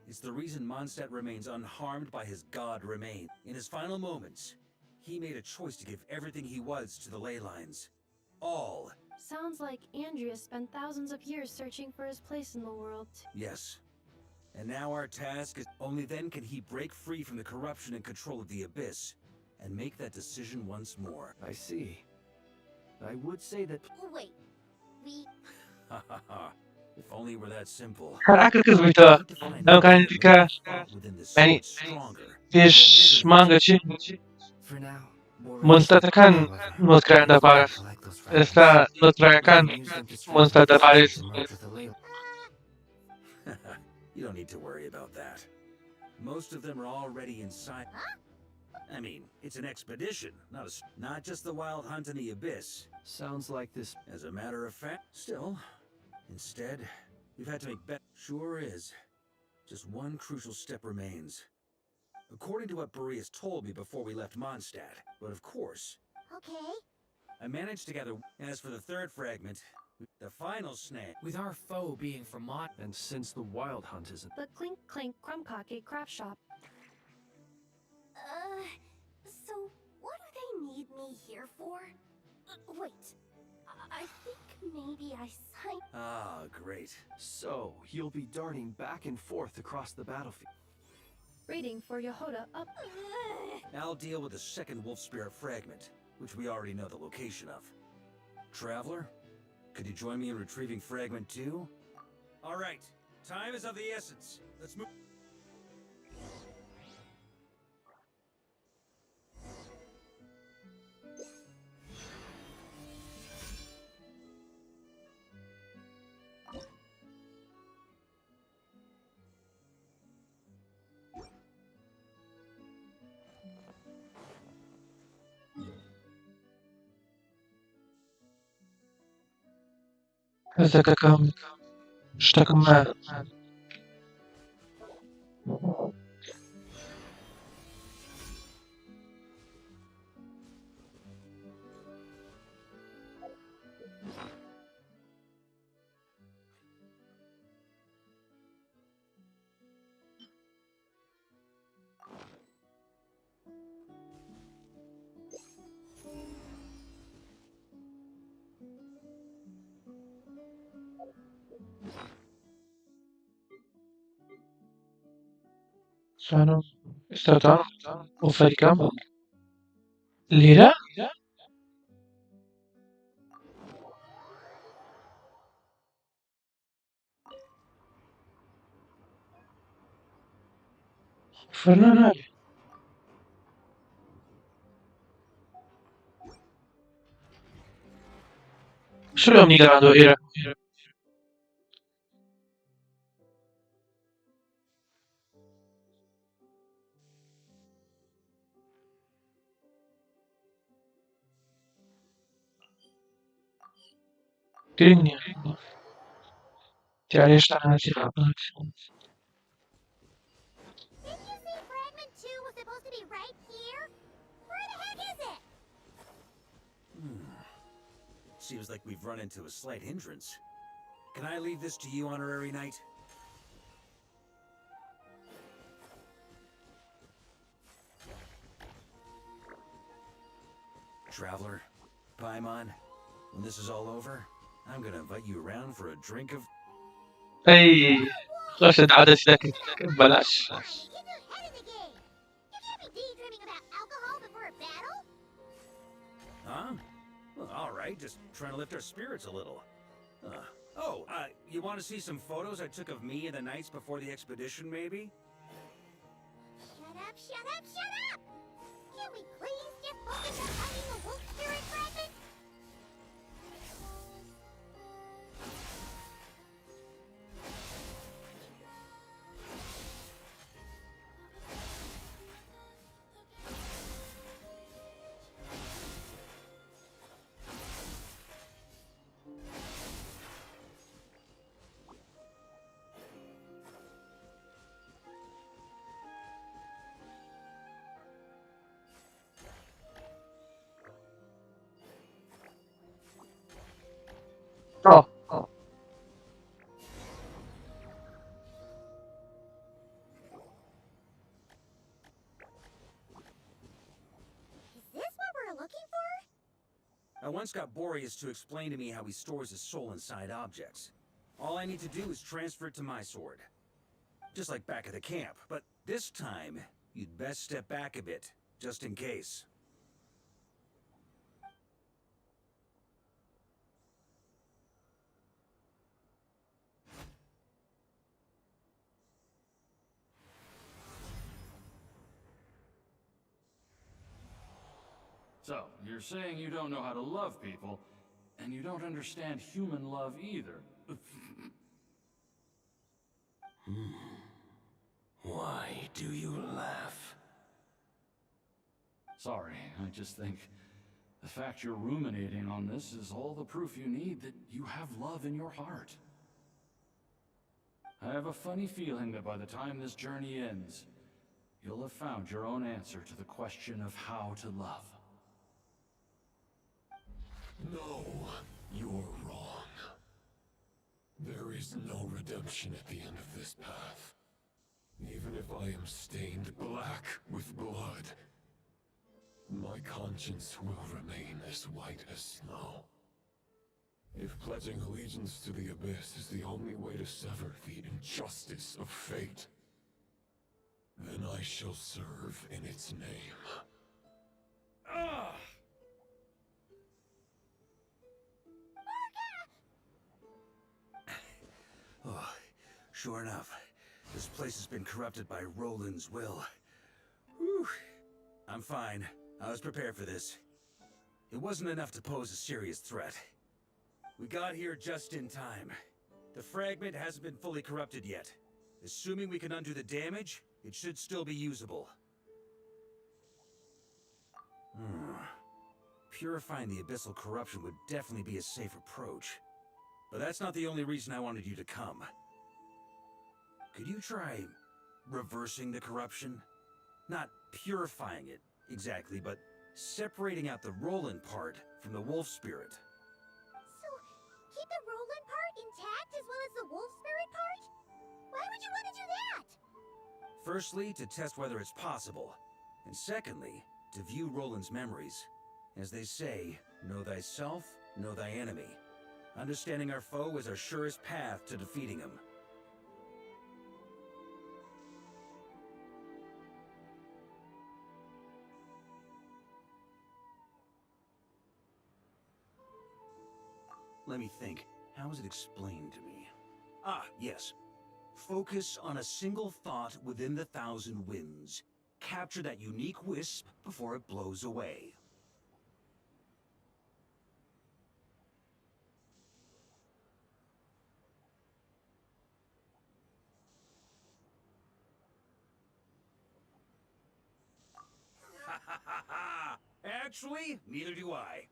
It's the reason Mondstadt remains unharmed by his god remain. In his final moments, he made a choice to give everything he was to the ley lines. All. Sounds like Andrius spent thousands of years searching for his place in the world. Yes. And now our task is only then can he break free from the corruption and control of the Abyss, and make that decision once more. I see. I would say that... Wait, we... Ha ha ha. If only were that simple. هذا كذبته. لو كان ذكر Within the يعني suit stronger. فيش مانجا شيء For now, monster kan mot granda paras. Esta notre kan monster da paris. You don't need to worry about that. Most of them are already inside. I mean, it's an expedition, not just the wild hunt in the Abyss. Sounds like this... As a matter of fact, still, instead, we've had to make Sure is. Just one crucial step remains. According to what Boreas told me before we left Mondstadt, but of course... Okay. I managed to gather... As for the third fragment, the final snag... With our foe being from Mod... And since the wild hunt isn't... The Clink Clink Krumkake craft shop. So what do they need me here for? Wait, I think maybe I signed... Ah, great. So, you'll be darting back and forth across the battlefield. Rating for Yehoda up. I'll deal with the second Wolf Spirit fragment, which we already know the location of. Traveler, could you join me in retrieving Fragment 2? Alright, time is of the essence. Let's move... هذا كم اشتكى ما سانو استطاع وفريقام ليرة فرنان شو اليوم نيجا عنده إيرة تريني تعريش أنا Didn't you say Fragment 2 was supposed to be right here? Where the heck is it? Seems like we've run into a slight hindrance. Can I leave this to you, Honorary Knight? Traveler, Paimon, when this is all over, I'm gonna invite you around for a drink of... أي خشت عدد لك بلاش Get your head in the game! You can't be daydreaming about alcohol before a battle? Huh? Well, alright, just trying to lift our spirits a little. You want to see some photos I took of me and the knights before the expedition, maybe? Shut up, shut up, shut up! Can we please just focus on finding the wolf spirit fragment? Oh. Is this what we're looking for? I once got Boreas to explain to me how he stores his soul inside objects. All I need to do is transfer it to my sword. just like back at the camp. But this time, you'd best step back a bit, just in case. So, you're saying you don't know how to love people, and you don't understand human love either. Why do you laugh? Sorry, I just think the fact you're ruminating on this is all the proof you need that you have love in your heart. I have a funny feeling that by the time this journey ends, you'll have found your own answer to the question of how to love. No, you're wrong. There is no redemption at the end of this path. Even if I am stained black with blood, my conscience will remain as white as snow. If pledging allegiance to the Abyss is the only way to sever the injustice of fate, then I shall serve in its name. Oh, sure enough, this place has been corrupted by Roland's will. Whew. I'm fine. I was prepared for this. It wasn't enough to pose a serious threat. We got here just in time. The fragment hasn't been fully corrupted yet. Assuming we can undo the damage, it should still be usable. Purifying the abyssal corruption would definitely be a safe approach. But that's not the only reason I wanted you to come. Could you try reversing the corruption? Not purifying it, exactly, but separating out the Roland part from the wolf spirit. So, keep the Roland part intact as well as the wolf spirit part? Why would you want to do that? Firstly, to test whether it's possible. And secondly, to view Roland's memories. As they say, know thyself, know thy enemy. Understanding our foe is our surest path to defeating him. Let me think. How is it explained to me? Ah, yes. Focus on a single thought within the 1,000 winds. Capture that unique wisp before it blows away. Actually, neither do I.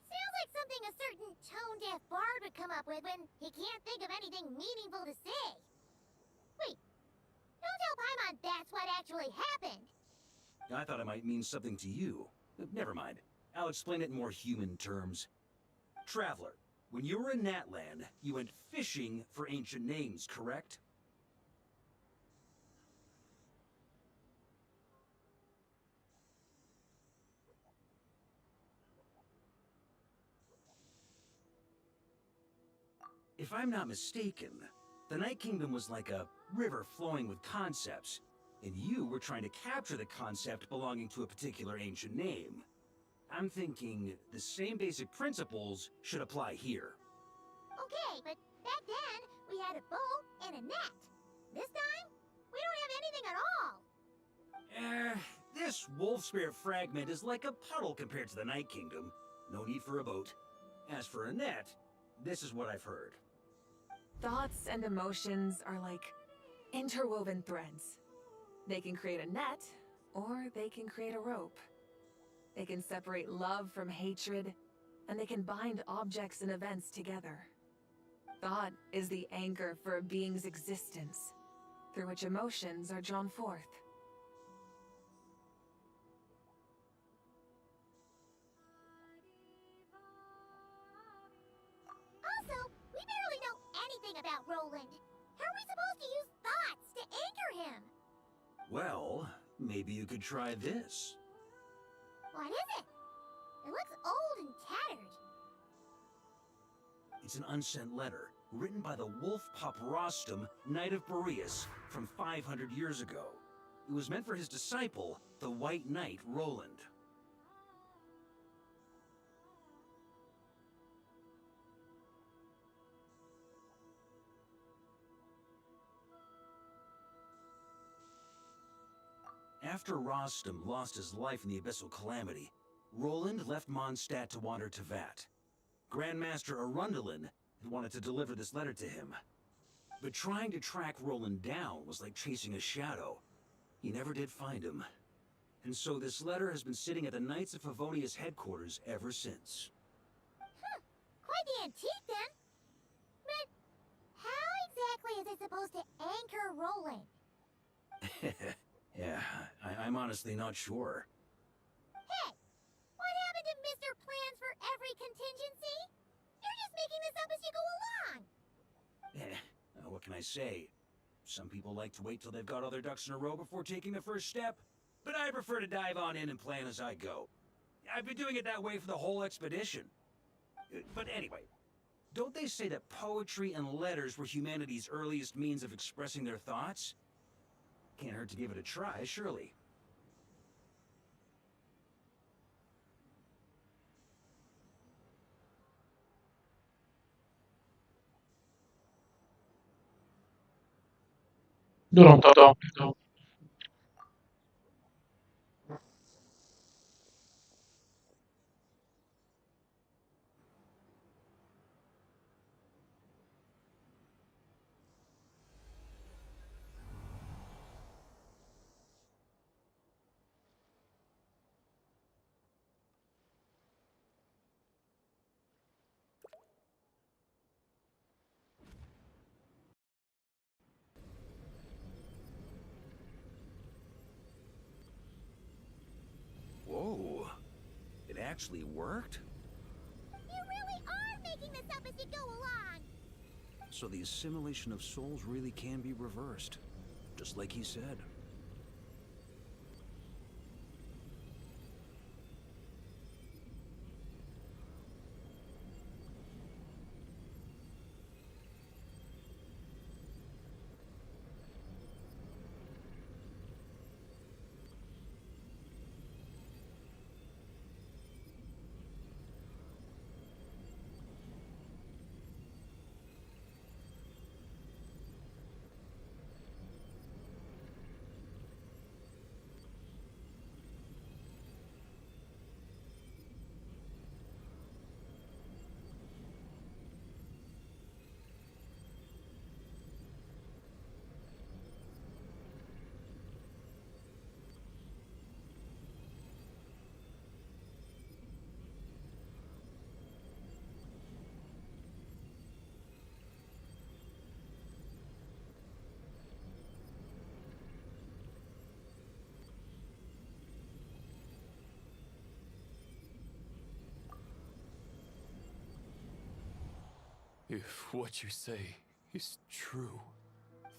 Sounds like something a certain tone-deaf bard would come up with when he can't think of anything meaningful to say. Wait, don't tell Paimon that's what actually happened. I thought it might mean something to you. Never mind. I'll explain it in more human terms. Traveler, when you were in Natland, you went fishing for ancient names, correct? If I'm not mistaken, the Night Kingdom was like a river flowing with concepts, and you were trying to capture the concept belonging to a particular ancient name. I'm thinking the same basic principles should apply here. Okay, but back then, we had a bow and a net. This time, we don't have anything at all. This wolf spirit fragment is like a puddle compared to the Night Kingdom. No need for a boat. As for a net, this is what I've heard. Thoughts and emotions are like interwoven threads. They can create a net, or they can create a rope. They can separate love from hatred, and they can bind objects and events together. Thought is the anchor for a being's existence, through which emotions are drawn forth. anything about Roland. How are we supposed to use thoughts to anchor him? Well, maybe you could try this. What is it? It looks old and tattered. It's an unsent letter, written by the wolf pup Rostam, Knight of Boreas, from 500 years ago. It was meant for his disciple, the White Knight Roland. After Rostam lost his life in the Abyssal Calamity, Roland left Mondstadt to wander Teyvat. Grandmaster Arundel had wanted to deliver this letter to him. But trying to track Roland down was like chasing a shadow. He never did find him. And so this letter has been sitting at the Knights of Favonia's headquarters ever since. Quite the antique then. But how exactly is it supposed to anchor Roland? Yeah, I'm honestly not sure. Hey, what happened to Mr. Plans for every contingency? You're just making this up as you go along. What can I say? Some people like to wait till they've got all their ducks in a row before taking the first step, but I prefer to dive on in and plan as I go. I've been doing it that way for the whole expedition. But anyway, don't they say that poetry and letters were humanity's earliest means of expressing their thoughts? Can't hurt to give it a try, surely. Durante. Whoa. It actually worked? You really are making this up as you go along. So the assimilation of souls really can be reversed, just like he said. If what you say is true,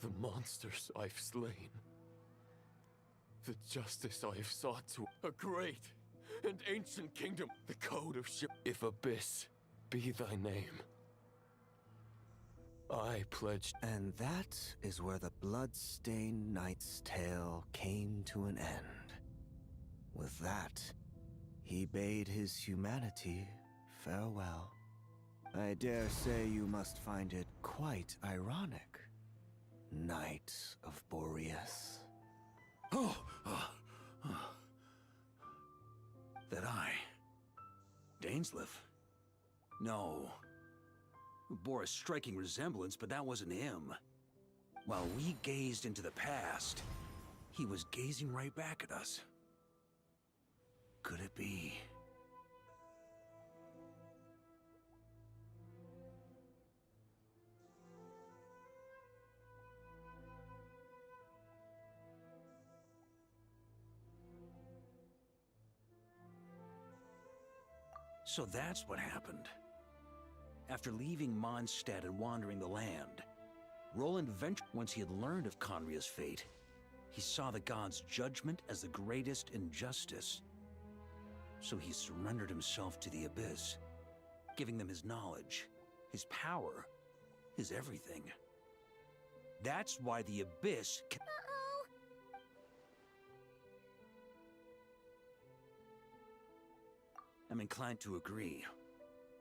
the monsters I've slain, the justice I have sought to a great and ancient kingdom, the code of if Abyss be thy name, I pledge. And that is where the blood-stained knight's tale came to an end. With that, he bade his humanity farewell. I dare say you must find it quite ironic, Knight of Boreas. That I... Dainsleif? No. Bore a striking resemblance, but that wasn't him. While we gazed into the past, he was gazing right back at us. Could it be? So that's what happened. After leaving Mondstadt and wandering the land, Roland ventured. Once he had learned of Conria's fate, he saw the gods' judgment as the greatest injustice. So he surrendered himself to the Abyss, giving them his knowledge, his power, his everything. That's why the Abyss I'm inclined to agree.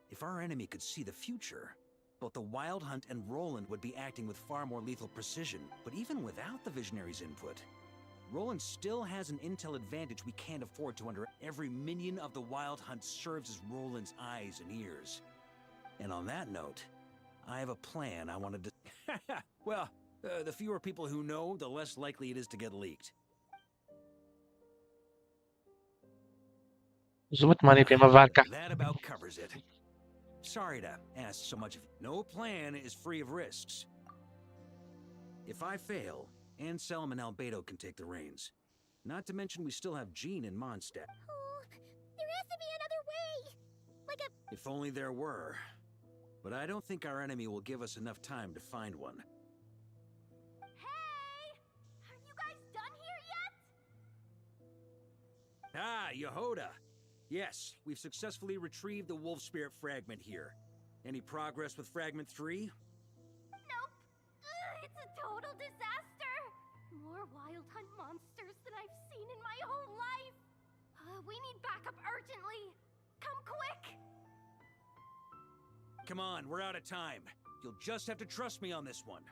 If our enemy could see the future, both the Wild Hunt and Roland would be acting with far more lethal precision. But even without the Visionary's input, Roland still has an intel advantage we can't afford to under. Every minion of the Wild Hunt serves as Roland's eyes and ears. And on that note, I have a plan I wanted to... Well, the fewer people who know, the less likely it is to get leaked. زبط ماني prima varka. That about covers it. Sorry to ask so much of you. No plan is free of risks. If I fail, Anselm and Albedo can take the reins. Not to mention we still have Jean in Mondstadt. Oh, there has to be another way! Like a... If only there were. But I don't think our enemy will give us enough time to find one. Hey! Are you guys done here yet? Ah, Yehoda! Yes, we've successfully retrieved the Wolf Spirit fragment here. Any progress with Fragment 3? Nope. It's a total disaster. More Wild Hunt monsters than I've seen in my whole life. We need backup urgently. Come quick. Come on, we're out of time. You'll just have to trust me on this one.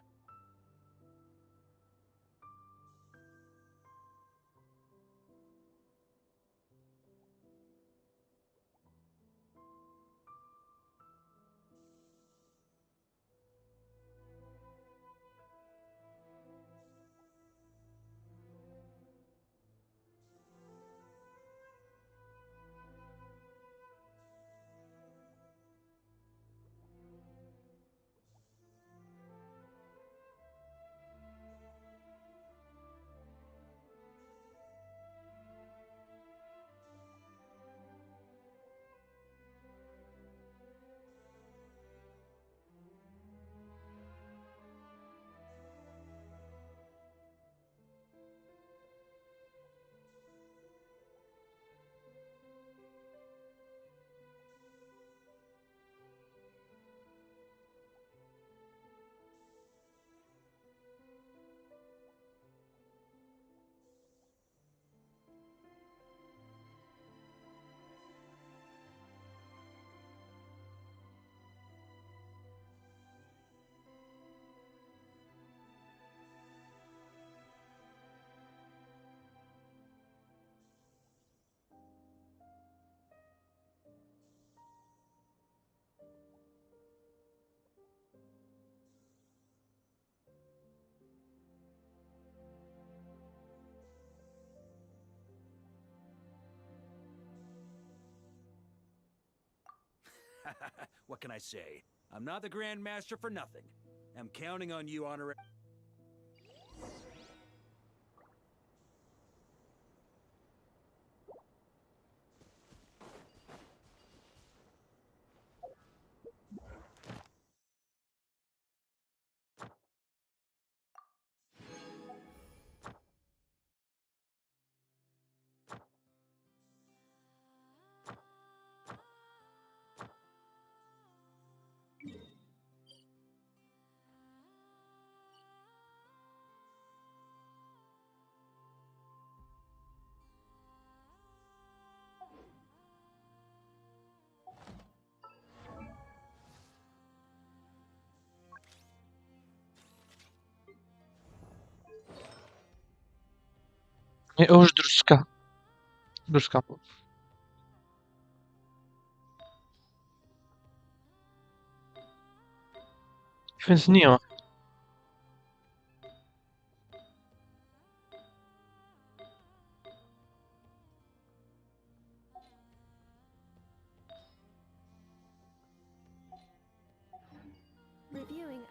What can I say? I'm not the Grand Master for nothing. I'm counting on you, Honorary. اوش درسكا درسكا فنسنيو Reviewing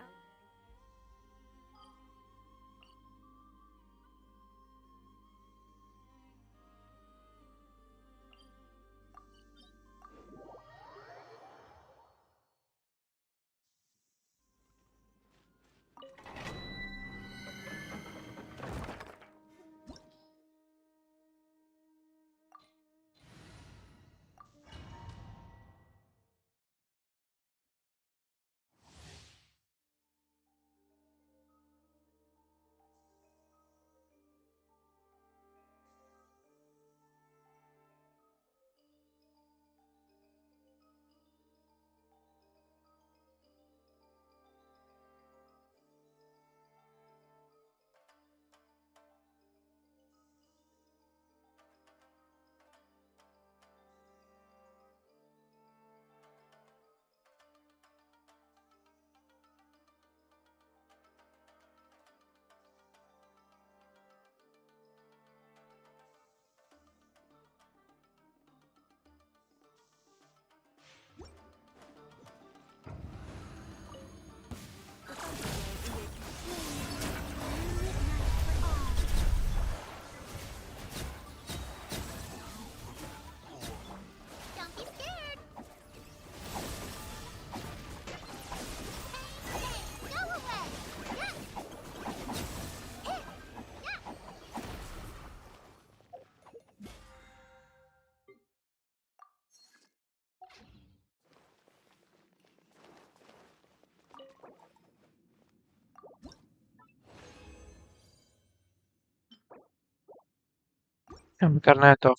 Incarnato.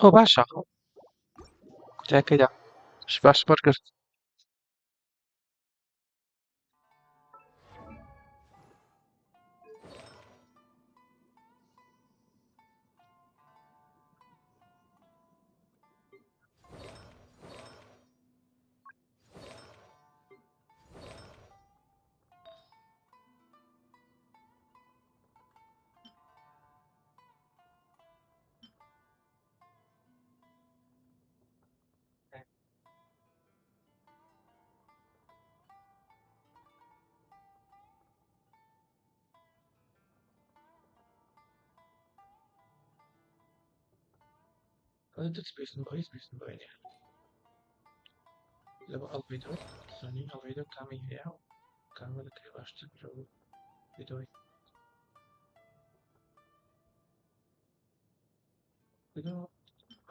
او باشە جاکەیدا باش بەرگرت دەچ بێسن لەوە ئەڵبیدۆ زانی ئەڵبیدۆ کامی هەیە و کامە لەکرێ باشتر برەوە بیدۆی بیدۆ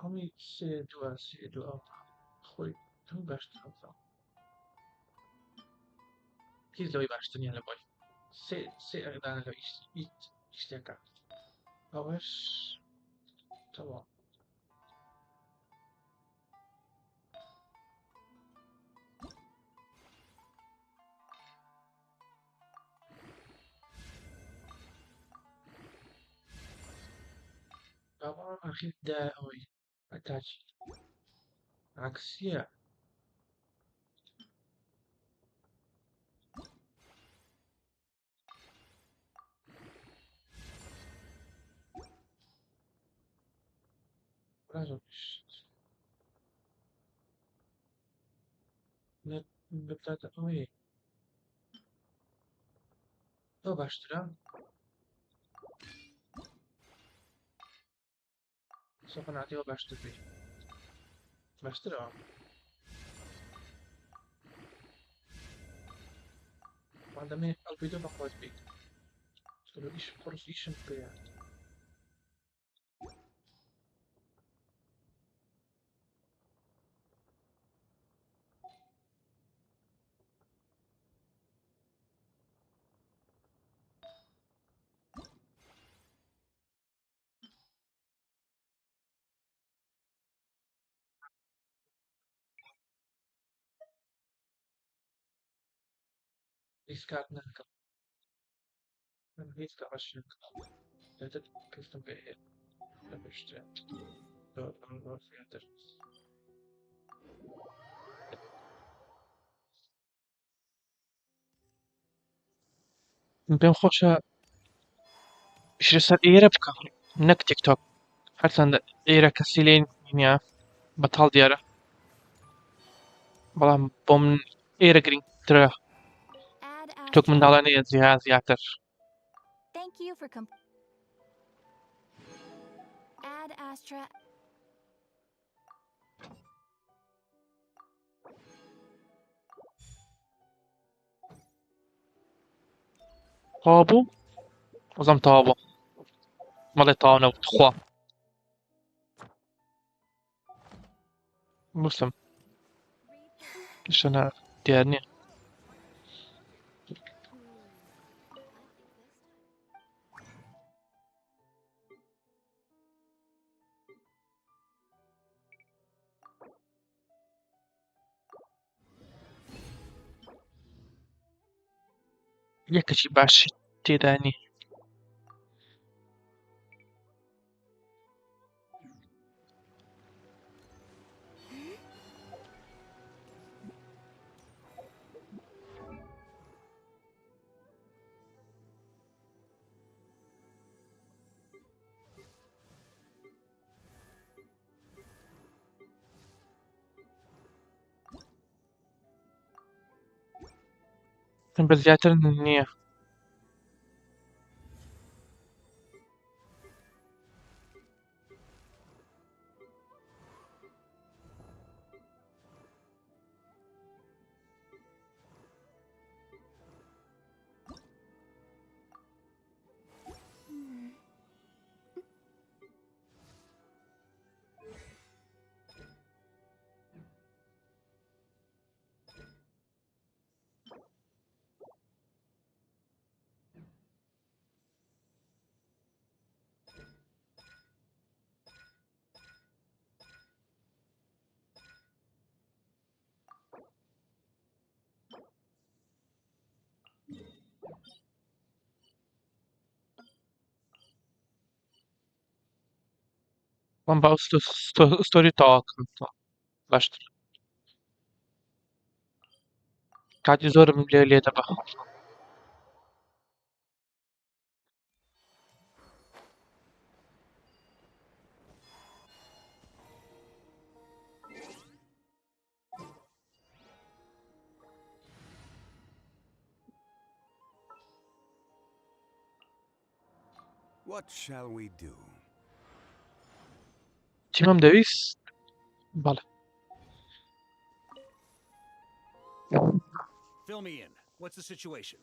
هەمی سێ دووە خۆی هەموو باشتر هەڵسا هیچ لەوەی باشتر نییە لە بۆی سێ ئەدانە لە هیچ شتێکە ئەوەش تەواو باوەڕم ئەخیر دا ئەوەی ئەتاچی عکسیە ڕازۆش بتاتە ئەوەی ئەو باشترە سەقەناتیەوە باشتر بێ باشترەوە مادەمێ ئەڵبیدۆ بەخۆت بیت ئیش قڕس ئیشم پێیە هیچ کات ناکەم من هیچ کەڕەش ناکەم دەتر کەستم پێ هەیە لە بەشتە زیاتر پێم خۆشە ئیشە سەر ئێرە بکەم نەک تیکتۆک هەرچەندە ئێرە کەسی لێ نییە بەتاڵ دیارە بەڵام بۆ من ئێرە گرنگترە تۆک منداڵانەیە زیاتر Thank you for Add Astra. طابو وزم طابو مالي طاونة وتخوا مسلم عشان يعني یەکەشی باشی تێدانی بە زیاتر نییە من بە ستۆری تەواوکەم باشتر کاتی زۆرم لێ دەبا What shall we do? چیمەم دەویست بەڵێ Fill me in. What's the situation?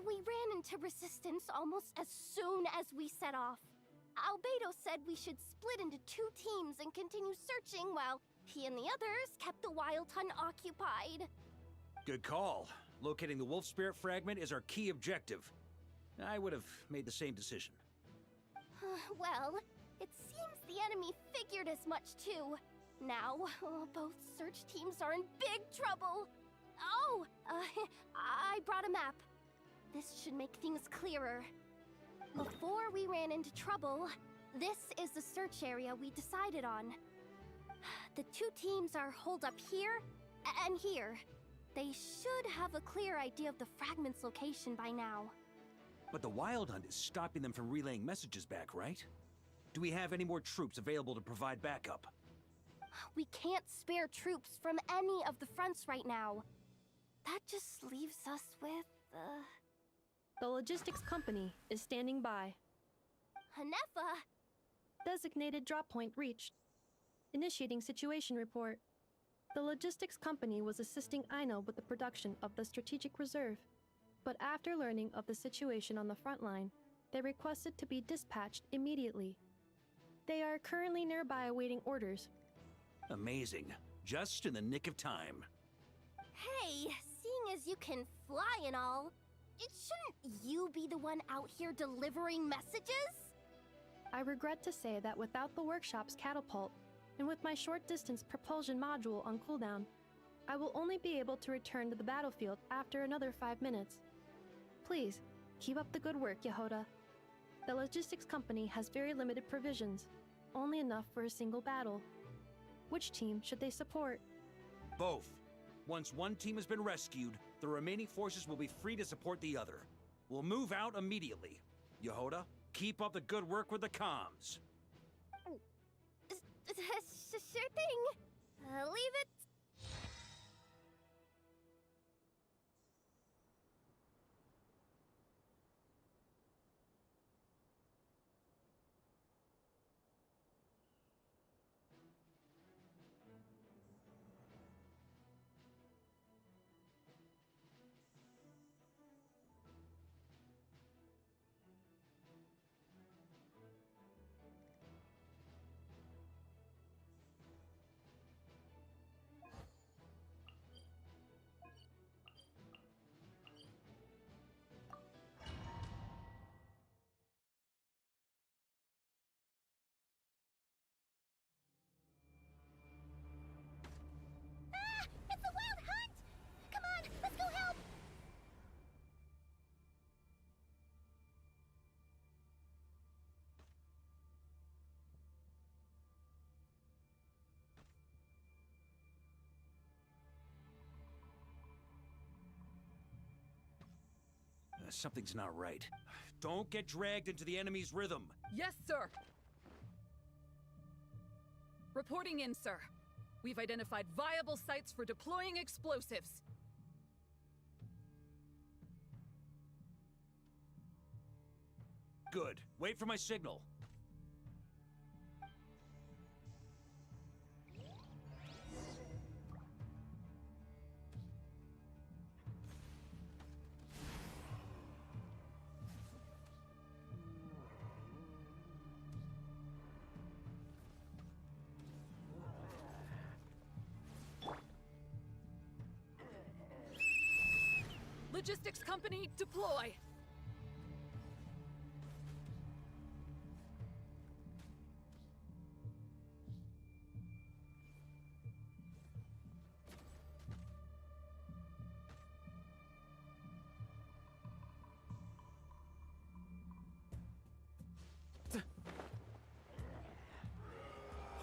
We ran into resistance almost as soon as we set off. Albedo said we should split into 2 teams and continue searching while he and the others kept the Wild Hunt occupied. Good call. Locating the wolf spirit fragment is our key objective. I would have made the same decision. Well, it seems the enemy figured as much too. Now, both search teams are in big trouble. Oh, I brought a map. This should make things clearer. Before we ran into trouble, this is the search area we decided on. The 2 teams are holed up here and here. They should have a clear idea of the fragment's location by now. But the Wild Hunt is stopping them from relaying messages back, right? Do we have any more troops available to provide backup? We can't spare troops from any of the fronts right now. That just leaves us with, The logistics company is standing by. Hanefa! Designated drop point reached. Initiating situation report. The logistics company was assisting Aino with the production of the strategic reserve. But after learning of the situation on the front line, they requested to be dispatched immediately. They are currently nearby awaiting orders. Amazing. Just in the nick of time. Hey, seeing as you can fly and all, shouldn't you be the one out here delivering messages? I regret to say that without the workshop's catapult, and with my short-distance propulsion module on cooldown, I will only be able to return to the battlefield after another 5 minutes. Please, keep up the good work, Yehoda. The logistics company has very limited provisions, only enough for a single battle. Which team should they support? Both. Once one team has been rescued, the remaining forces will be free to support the other. We'll move out immediately. Yehoda, keep up the good work with the comms. Sure thing. Leave it. Something's not right. Don't get dragged into the enemy's rhythm. Yes, sir. Reporting in, sir. We've identified viable sites for deploying explosives. Good. Wait for my signal. Logistics company, deploy!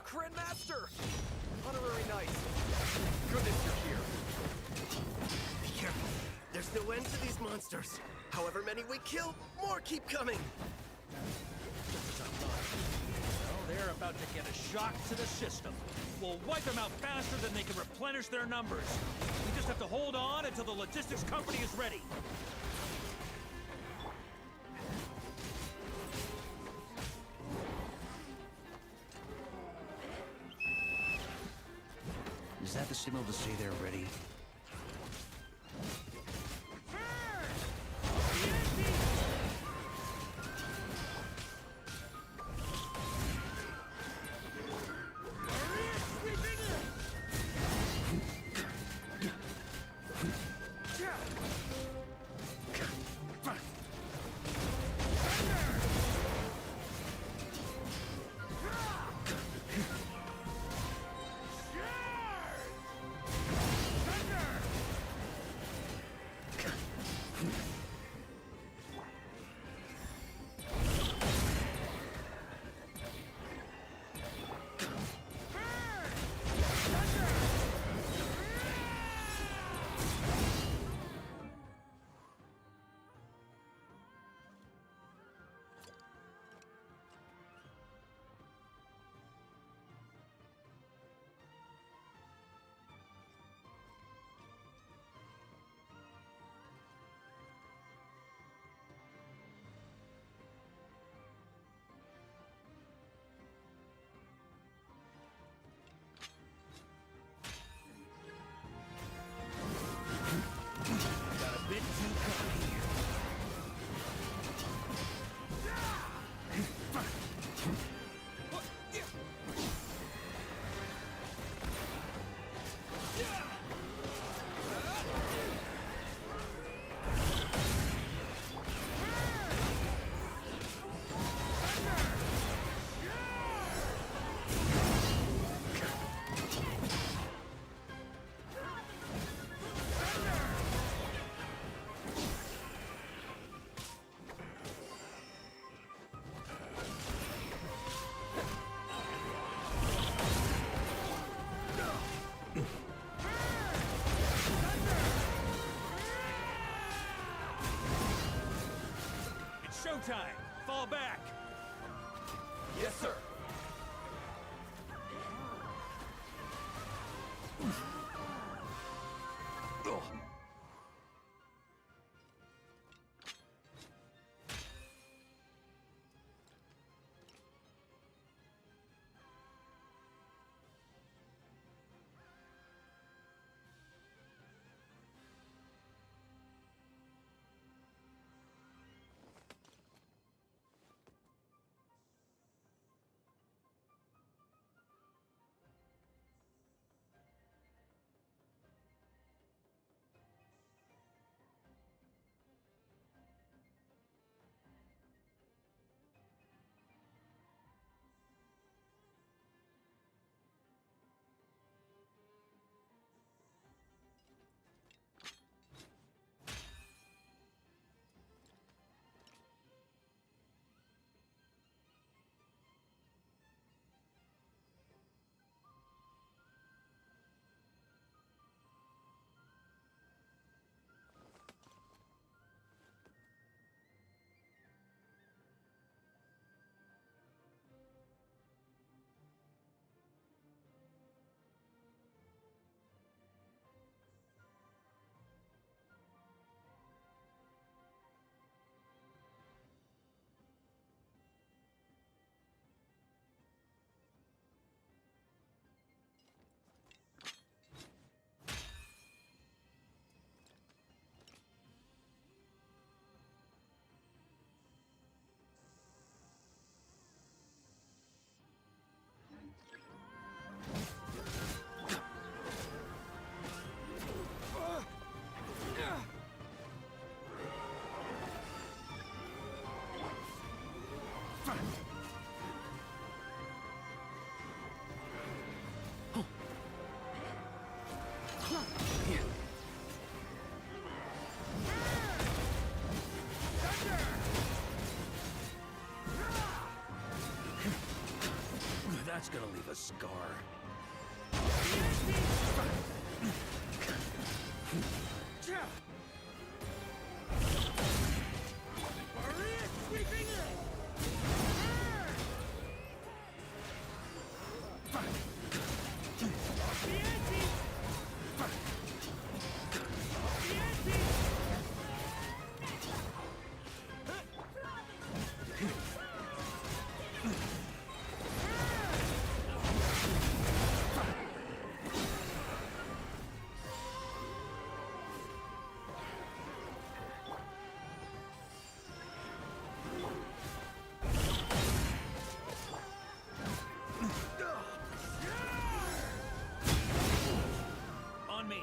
Grandmaster! Honorary Knight! Goodness you're here! Be careful. There's no end to these monsters. However many we kill, more keep coming. Well, they're about to get a shock to the system. We'll wipe them out faster than they can replenish their numbers. We just have to hold on until the logistics company is ready. Is that the signal to say they're ready? Showtime! Fall back! Yes, sir! That's gonna leave a scar. On me.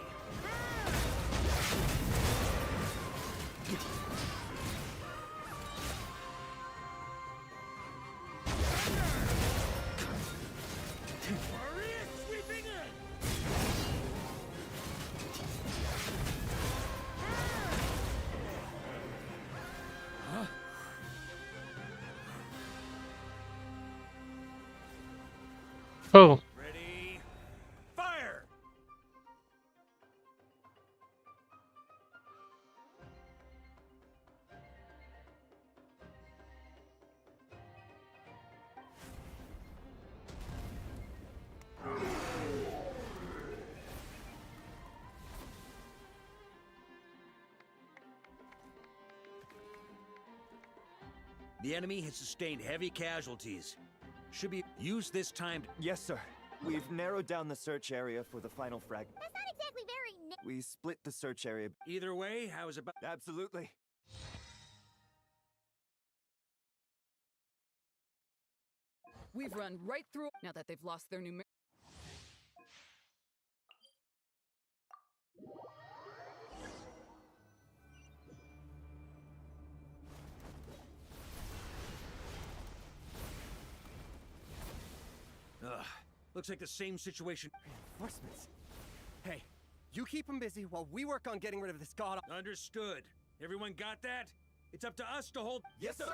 Oh. Ready? Fire! The enemy has sustained heavy casualties. Should be used this time. Yes, sir. We've narrowed down the search area for the final fragment. That's not exactly very We split the search area. Either way, I was about. Absolutely. We've run right through now that they've lost their numeric. Ugh. Looks like the same situation. Reinforcements. Hey, you keep them busy while we work on getting rid of this god. Understood. Everyone got that? It's up to us to hold. Yes, sir.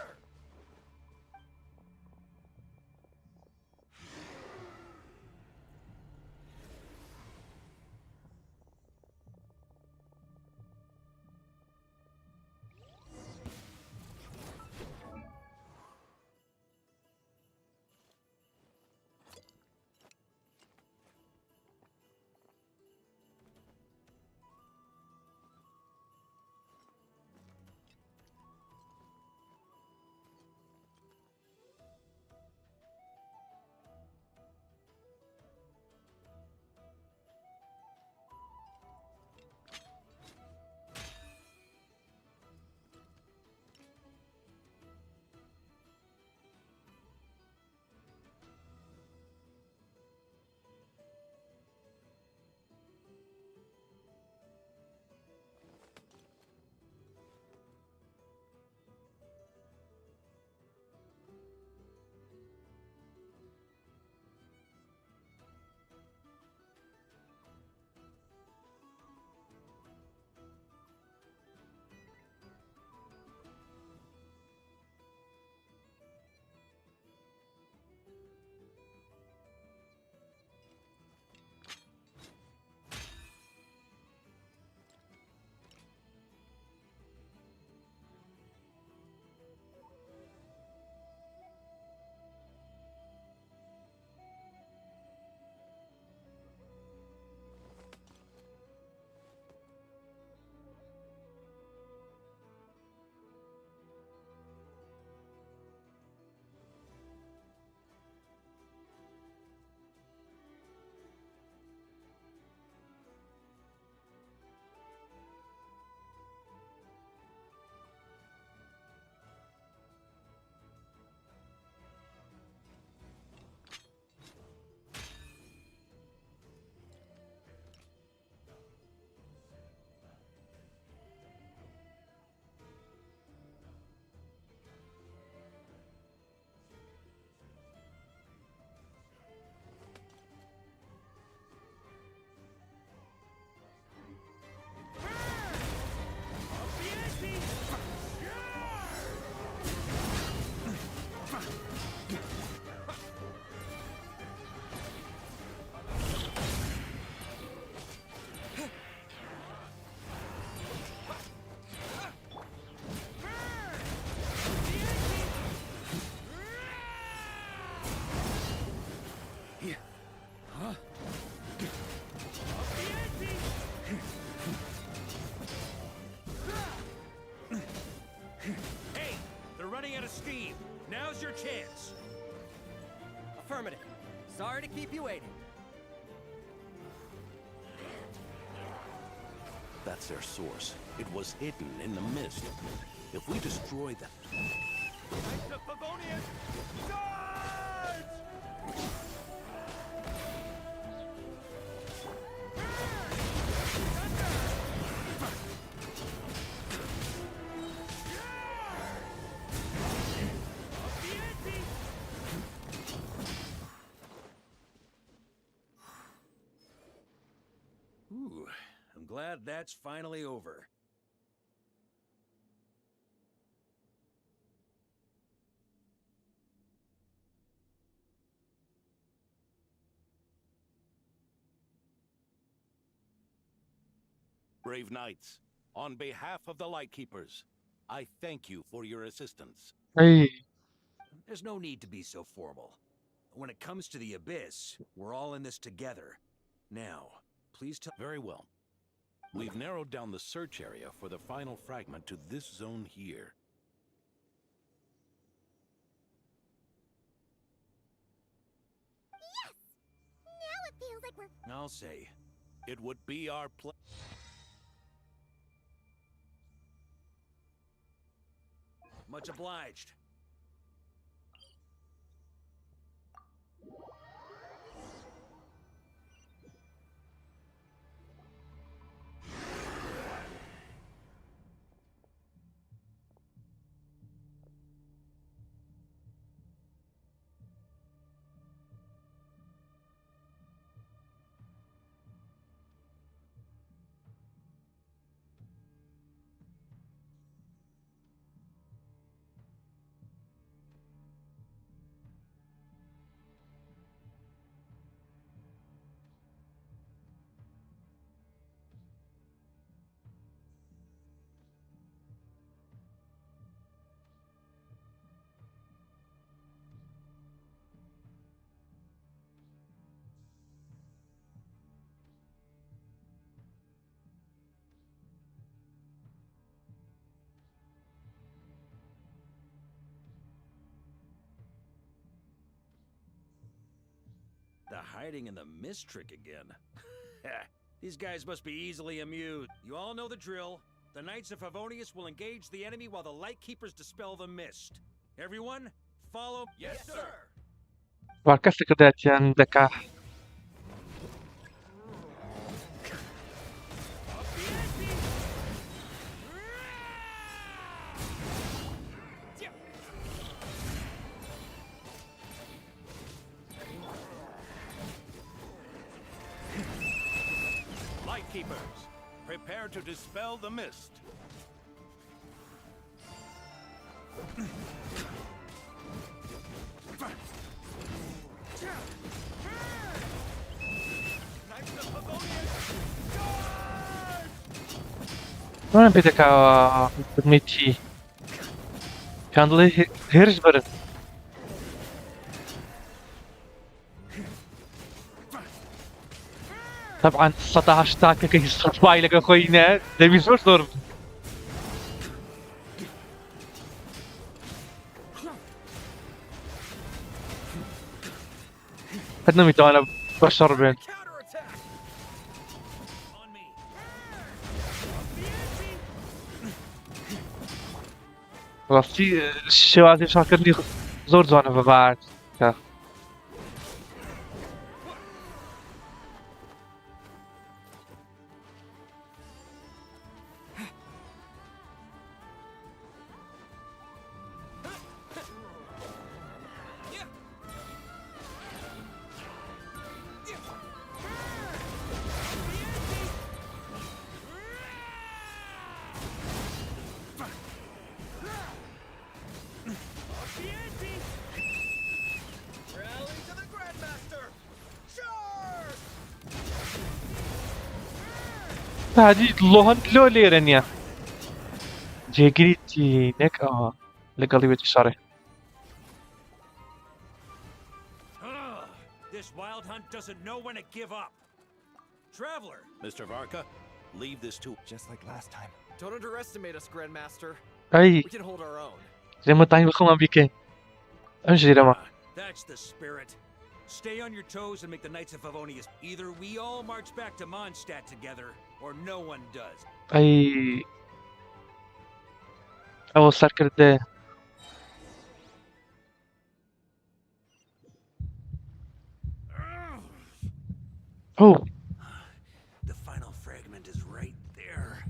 running out of steam. Now's your chance. Affirmative. Sorry to keep you waiting. That's their source. It was hidden in the mist. If we destroy that... Knights of Favonius, charge! Ooh, I'm glad that's finally over. Brave knights, on behalf of the Lightkeepers, I thank you for your assistance. Hey. There's no need to be so formal. When it comes to the Abyss, we're all in this together. Now, please tell... Very well. We've narrowed down the search area for the final fragment to this zone here. Yes! Now it feels like we're... I'll say. It would be our pleasure. Much obliged. The hiding in the mist trick again. These guys must be easily amused. You all know the drill. The Knights of Favonius will engage the enemy while the Lightkeepers dispel the mist. Everyone, follow... Yes, sir! Varka sekedar yang dekah. Lightkeepers, prepare to dispel the mist. Mana beda ka Dmitri. Candle هرج برن. طبعا 19 تاكا كي صفاي لك خوينا دبي زور ضرب. قد نميت انا بشر بين. راستی شوازی شاکردنی زور جوانه ببعد. هادي لوهن لو ليرنيا جيجريتي نك لقلبي تشاري. This wild hunt doesn't know when to give up. Traveler! Mr. Varka, leave this to... Just like last time. Don't underestimate us, Grandmaster. Hey. We can hold our own. زي ما تعين بخوام بيكين أمشي رما. That's the spirit. Stay on your toes and make the Knights of Favonius. Either we all march back to Mondstadt together, or no one does. أي أول صار كرده. Oh. The final fragment is right there.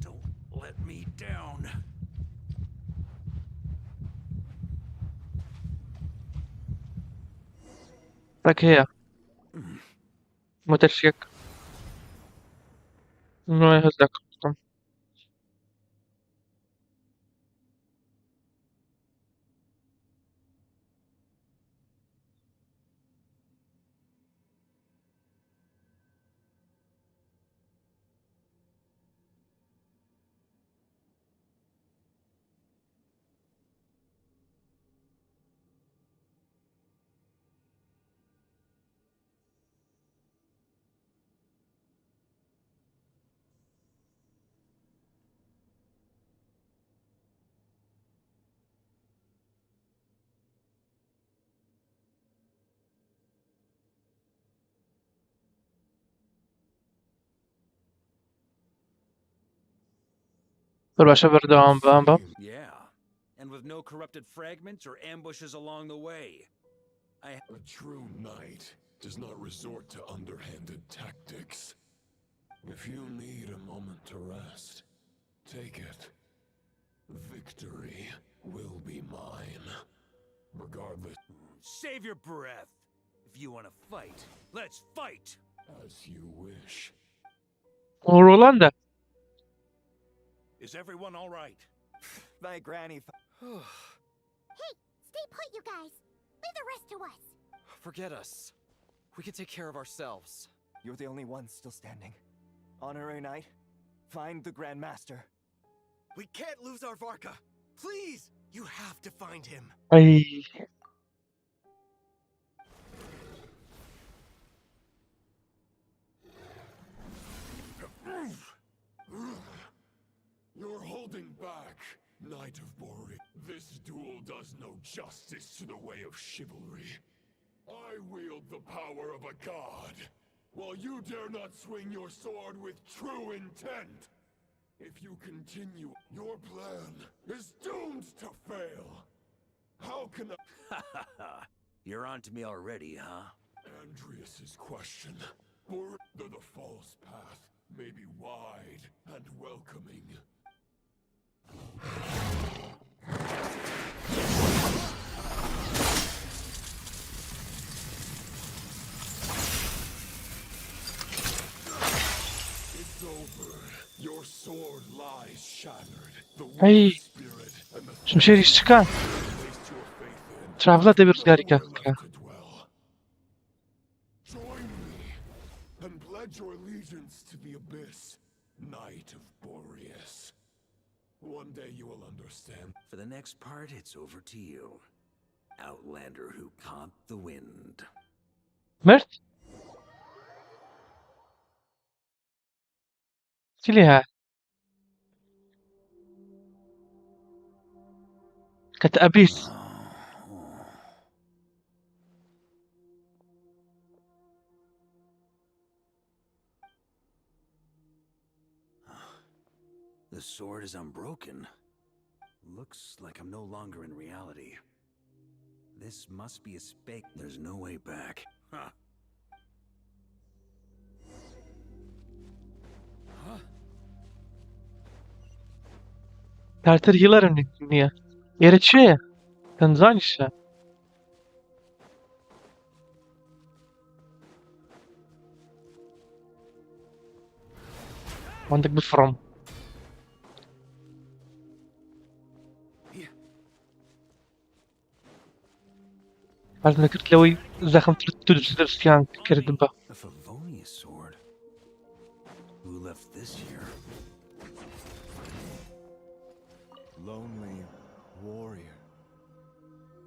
Don't let me down. Tak هي متشيك ما يهزك. طلع شبر دوام بامبا. Yeah, and with no corrupted fragments or ambushes along the way. A true knight does not resort to underhanded tactics. If you need a moment to rest, take it. Victory will be mine. Regardless. Save your breath. If you want to fight, let's fight. As you wish. ورولندا. Is everyone all right? My granny. Hey, stay put, you guys. Leave the rest to us. Forget us. We can take care of ourselves. You're the only one still standing. Honorary Knight, find the Grand Master. We can't lose our Varka. Please, you have to find him. أي You're holding back, Knight of Bori. This duel does no justice to the way of chivalry. I wield the power of a god, while you dare not swing your sword with true intent. If you continue, your plan is doomed to fail. How can I... You're on to me already, huh? Andreas's question. For the false path may be wide and welcoming. It's over. Your sword lies shattered. The أي spirit and the شمشير يشتكان. ترافلا تبي رزقاري كا. join me and pledge your allegiance to the abyss, Knight of Boreas. One day you will understand. For the next part, it's over to you. Outlander who caught the wind. مرت. تليها. كتأبيس. The sword is unbroken. Looks like I'm no longer in reality. This must be a spake. There's no way back. Huh. تعتر يلارم نية. يرد شيء. تنزانيش. عندك بالفرم. بعد ما كنت لوي زخم تدرس كان كردبا. A Favonius sword. Who left this here? Lonely warrior.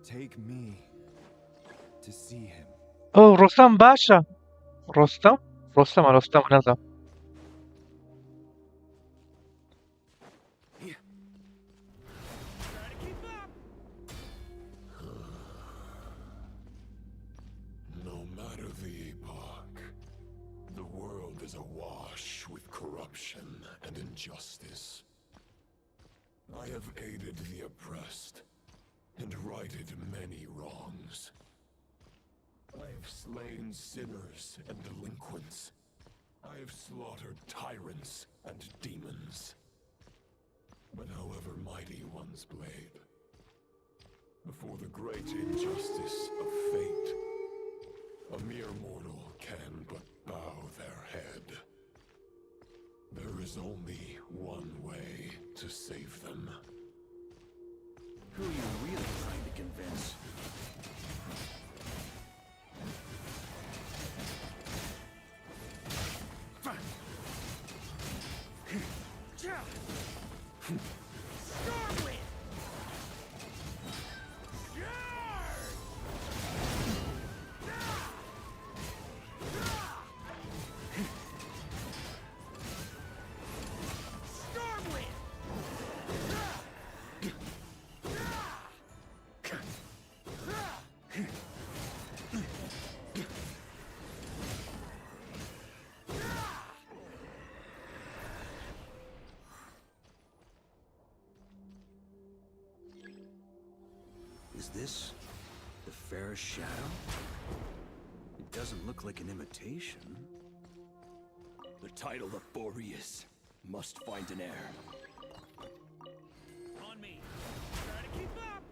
Take me to see him. أوه رستم باشا. رستم نازم. justice. I have aided the oppressed and righted many wrongs. I have slain sinners and delinquents. I have slaughtered tyrants and demons. But however mighty one's blade, before the great injustice of fate, a mere mortal can but bow their head. There is only one way to save them. Who are you really trying to convince? Stormwind! Is this the fairest shadow? It doesn't look like an imitation. The title of Boreas must find an heir. On me. Try to keep up.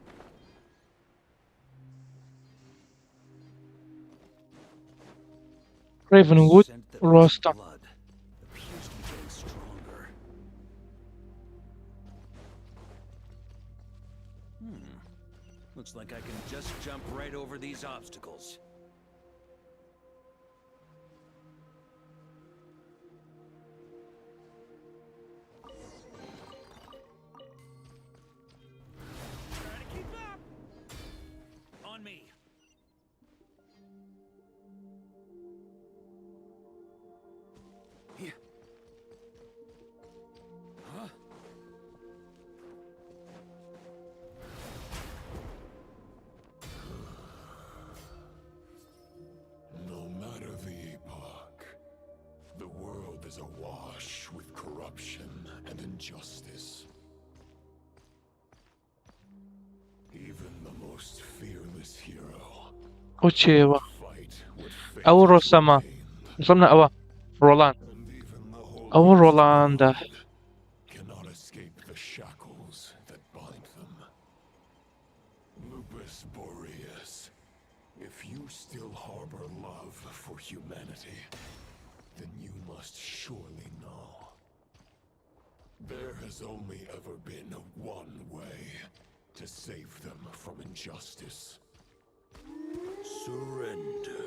Ravenwood, Rosta. Blood appears to be getting stronger. Looks like I can just jump right over these obstacles. Try to keep up. On me. Here. Huh? No matter the epoch, the world is awash with corruption and injustice. Even the most fearless hero Uceva. fight what fate أو has روساما. وصلنا أوا رولان. أو رولاندا. cannot escape the shackles that bind them. Lupus Boreas, if you still harbor love for humanity, then you must surely know. There has only ever been one way to save them from injustice. Surrender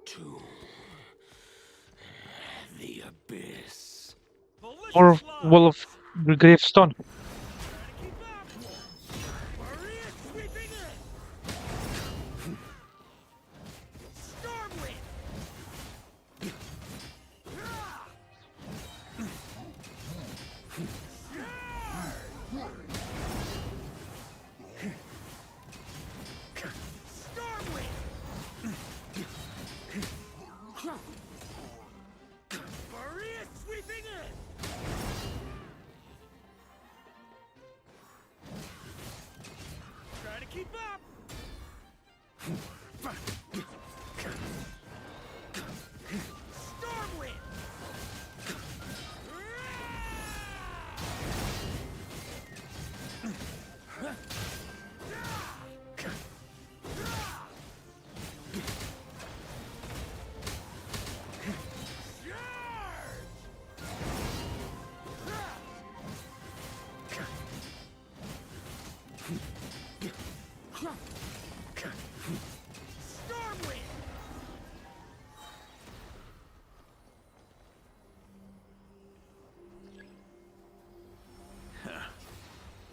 to the abyss. Or Wolf Gravestone. Try to keep up. Stormwind.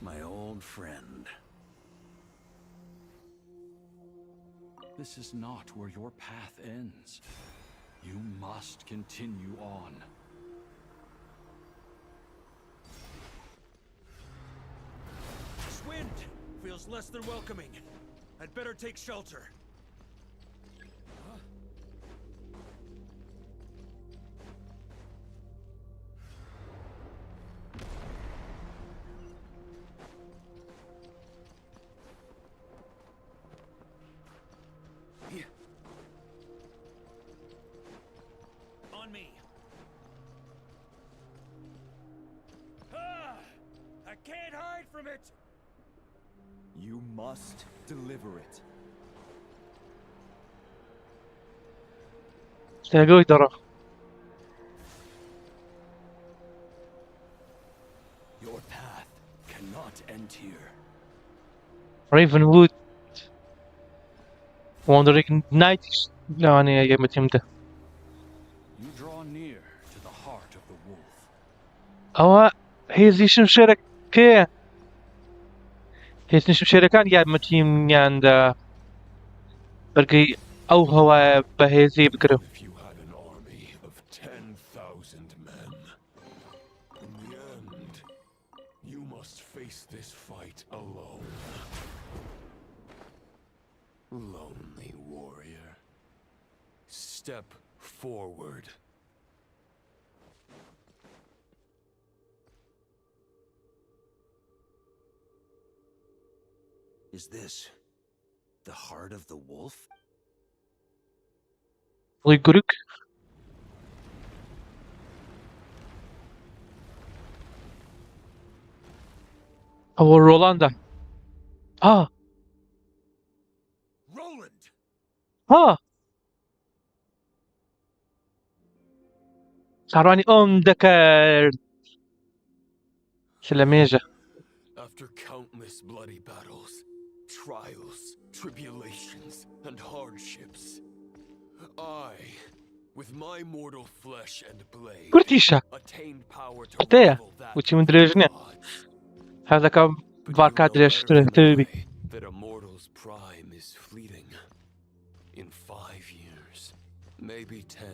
My old friend. This is not where your path ends. You must continue on. This wind feels less than welcoming. I'd better take shelter. can't hide from it! You must deliver it. تلاقوه ترى. Your path cannot end here. Ravenwood. Wandering Night. لا أنا يا متى. You draw near to the heart of the wolf. أو هذي شو شركة. هذي شو شركان يا متيم ياند برقي أو هو بهذي بكره. If you had an army of 10,000 men, in the end, you must face this fight alone. Lonely warrior. Step forward. Is this the heart of the wolf? ويقولك. أو رولاندا. Roland! صاروني دكر. سلاميجا. After countless bloody battles, trials, tribulations, and hardships, I, with my mortal flesh and blade, كرتيشا. attained power to قتيا. rival that وشي من درجنة. هذا كان فاركا درجت تبي. that a mortal's prime is fleeting. In 5 years, maybe 10,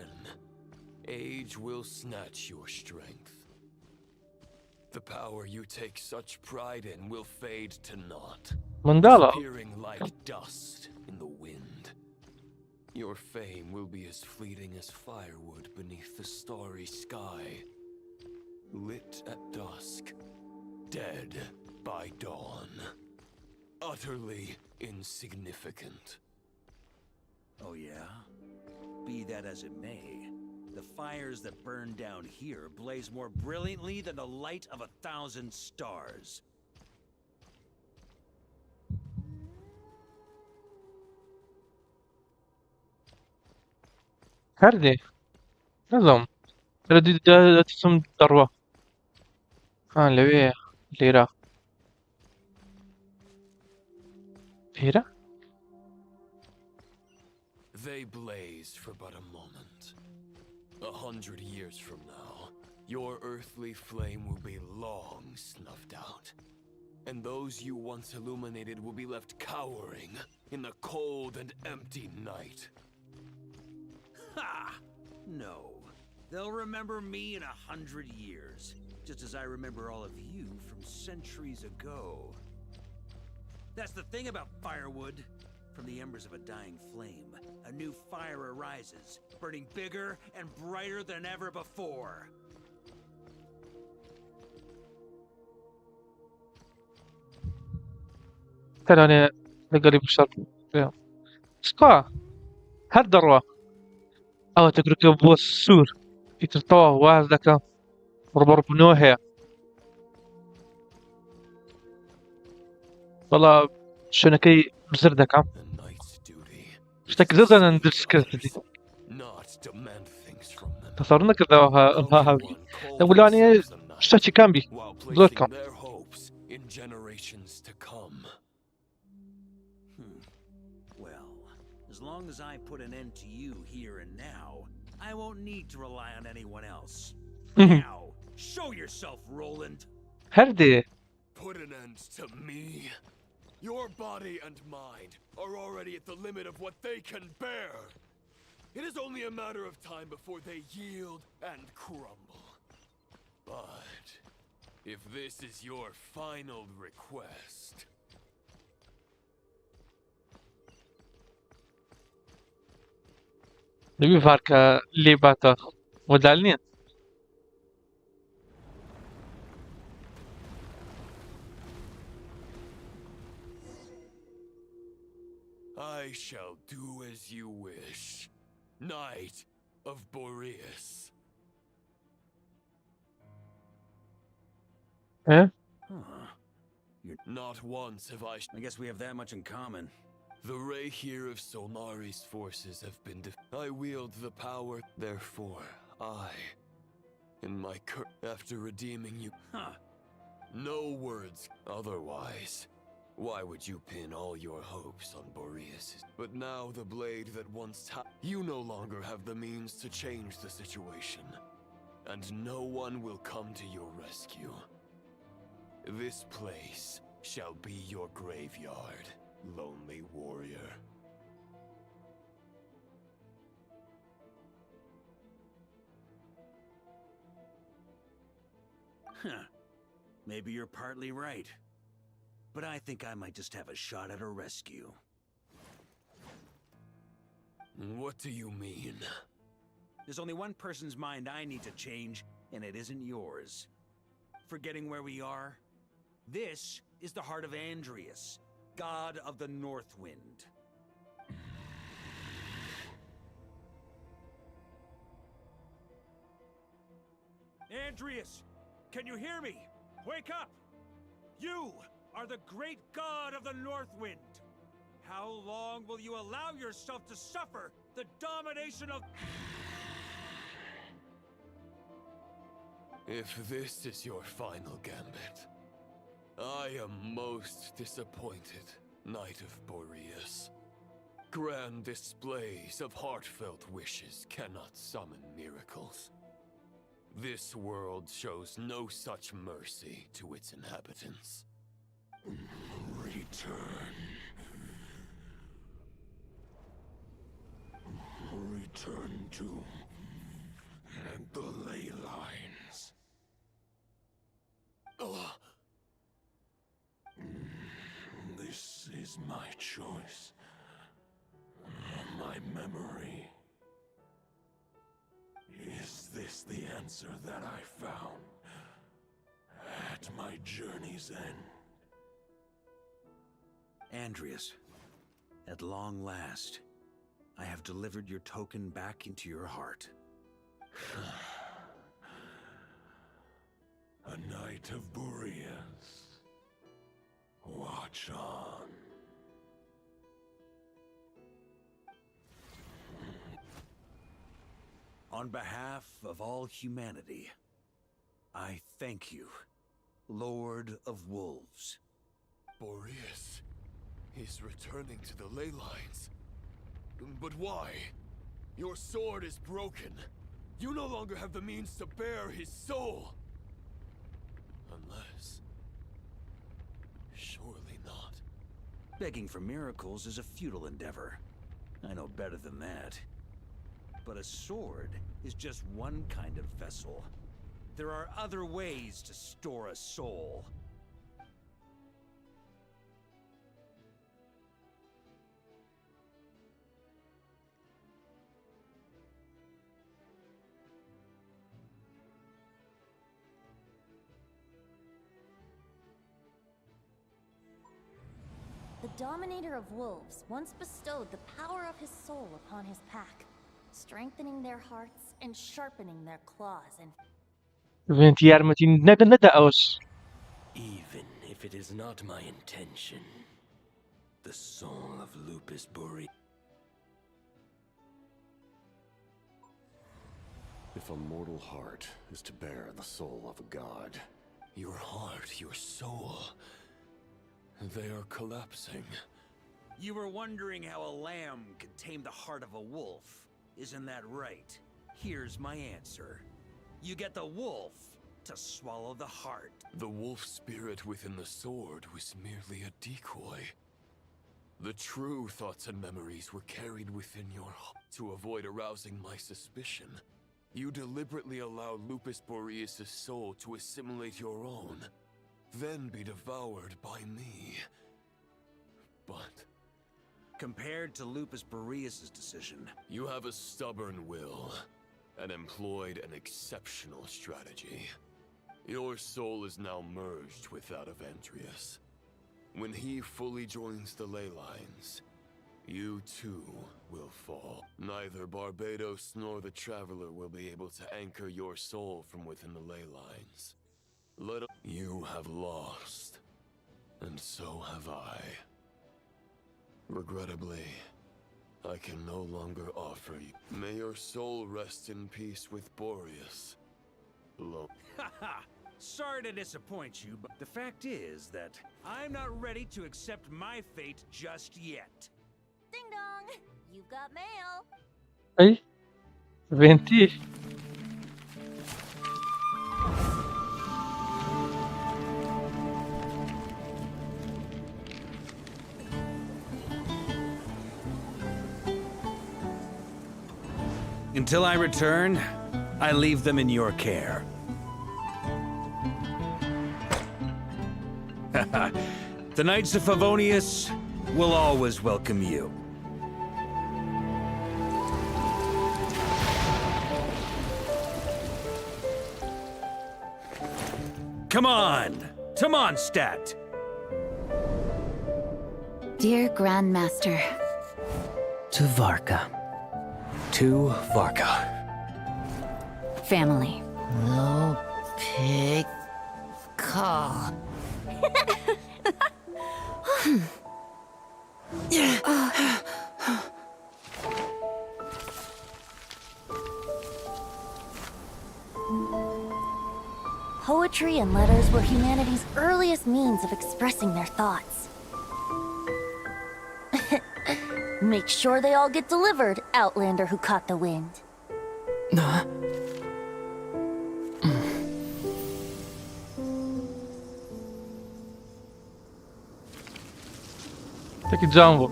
age will snatch your strength. The power you take such pride in will fade to naught, Mandala. disappearing like dust in the wind. Your fame will be as fleeting as firewood beneath the starry sky, lit at dusk, dead by dawn. Utterly insignificant. Oh yeah? Be that as it may, the fires that burn down here blaze more brilliantly than the light of 1,000 stars. هردي. نظام. ردي تسم دروة. لويه. ليرة. ليرة. They blaze for but a moment. 100 years from now, your earthly flame will be long snuffed out. And those you once illuminated will be left cowering in the cold and empty night. Ha! No. They'll remember me in 100 years, just as I remember all of you from centuries ago. That's the thing about firewood. From the embers of a dying flame, a new fire arises, burning bigger and brighter than ever before. ترى أنا لقريب الشرق. سكوا. هالدروة. أو تقولك أبو السور. يترطوه وهذاك. ربرب نوهي. والله شنكي بزردك عم. اشتك زرزنا ندرس كذا. تصورنا كذا هاوي. نقول يعني اشتكي كان بي. زوجكم. Well, as long as I put an end to you here and now, I won't need to rely on anyone else. Now, show yourself, Roland. هردي. Put an end to me. Your body and mind are already at the limit of what they can bear. It is only a matter of time before they yield and crumble. But if this is your final request... نبي فاركا ليباتا ودالني. I shall do as you wish, Knight of Boreas. إيه؟ Not once have I... I guess we have that much in common. The ray here of Solnari's forces have been I wield the power, therefore, in my after redeeming you... Huh. No words. Otherwise, why would you pin all your hopes on Boreas? But now the blade that once you no longer have the means to change the situation. And no one will come to your rescue. This place shall be your graveyard, lonely warrior. Huh. Maybe you're partly right. But I think I might just have a shot at a rescue. What do you mean? There's only one person's mind I need to change, and it isn't yours. Forgetting where we are? This is the heart of Andrias, god of the North Wind. Andrias, can you hear me? Wake up! You are the great god of the North Wind. How long will you allow yourself to suffer the domination of... If this is your final gambit, I am most disappointed, Knight of Boreas. Grand displays of heartfelt wishes cannot summon miracles. This world shows no such mercy to its inhabitants. Return. Return to the ley lines. This is my choice. My memory. Is this the answer that I found at my journey's end? Andrias, at long last, I have delivered your token back into your heart. A Knight of Boreas. Watch on. On behalf of all humanity, I thank you, Lord of Wolves. Boreas is returning to the ley lines. But why? Your sword is broken. You no longer have the means to bear his soul. Unless... surely not. Begging for miracles is a futile endeavor. I know better than that. But a sword is just one kind of vessel. There are other ways to store a soul. The Dominator of Wolves once bestowed the power of his soul upon his pack, strengthening their hearts and sharpening their claws and... Ventiar matin na daos. Even if it is not my intention, the soul of Lupus Boreas. If a mortal heart is to bear the soul of a god, your heart, your soul, they are collapsing. You were wondering how a lamb could tame the heart of a wolf. Isn't that right? Here's my answer. You get the wolf to swallow the heart. The wolf spirit within the sword was merely a decoy. The true thoughts and memories were carried within your heart. To avoid arousing my suspicion, you deliberately allow Lupus Boreas' soul to assimilate your own, then be devoured by me. But... compared to Lupus Boreas' decision, you have a stubborn will, and employed an exceptional strategy. Your soul is now merged with that of Andrias. When he fully joins the ley lines, you too will fall. Neither Barbados nor the Traveler will be able to anchor your soul from within the ley lines. You have lost, And so have I. Regrettably, I can no longer offer you. May your soul rest in peace with Boreas. Haha! Sorry to disappoint you, but the fact is that I'm not ready to accept my fate just yet. Ding dong! You've got mail. Ay, 20. Until I return, I leave them in your care. The Knights of Favonius will always welcome you. Come on! To Mondstadt! Dear Grandmaster. To Varka. To Varka. Family. Low pig call. Poetry and letters were humanity's earliest means of expressing their thoughts. Make sure they all get delivered, Outlander who caught the wind. Take example.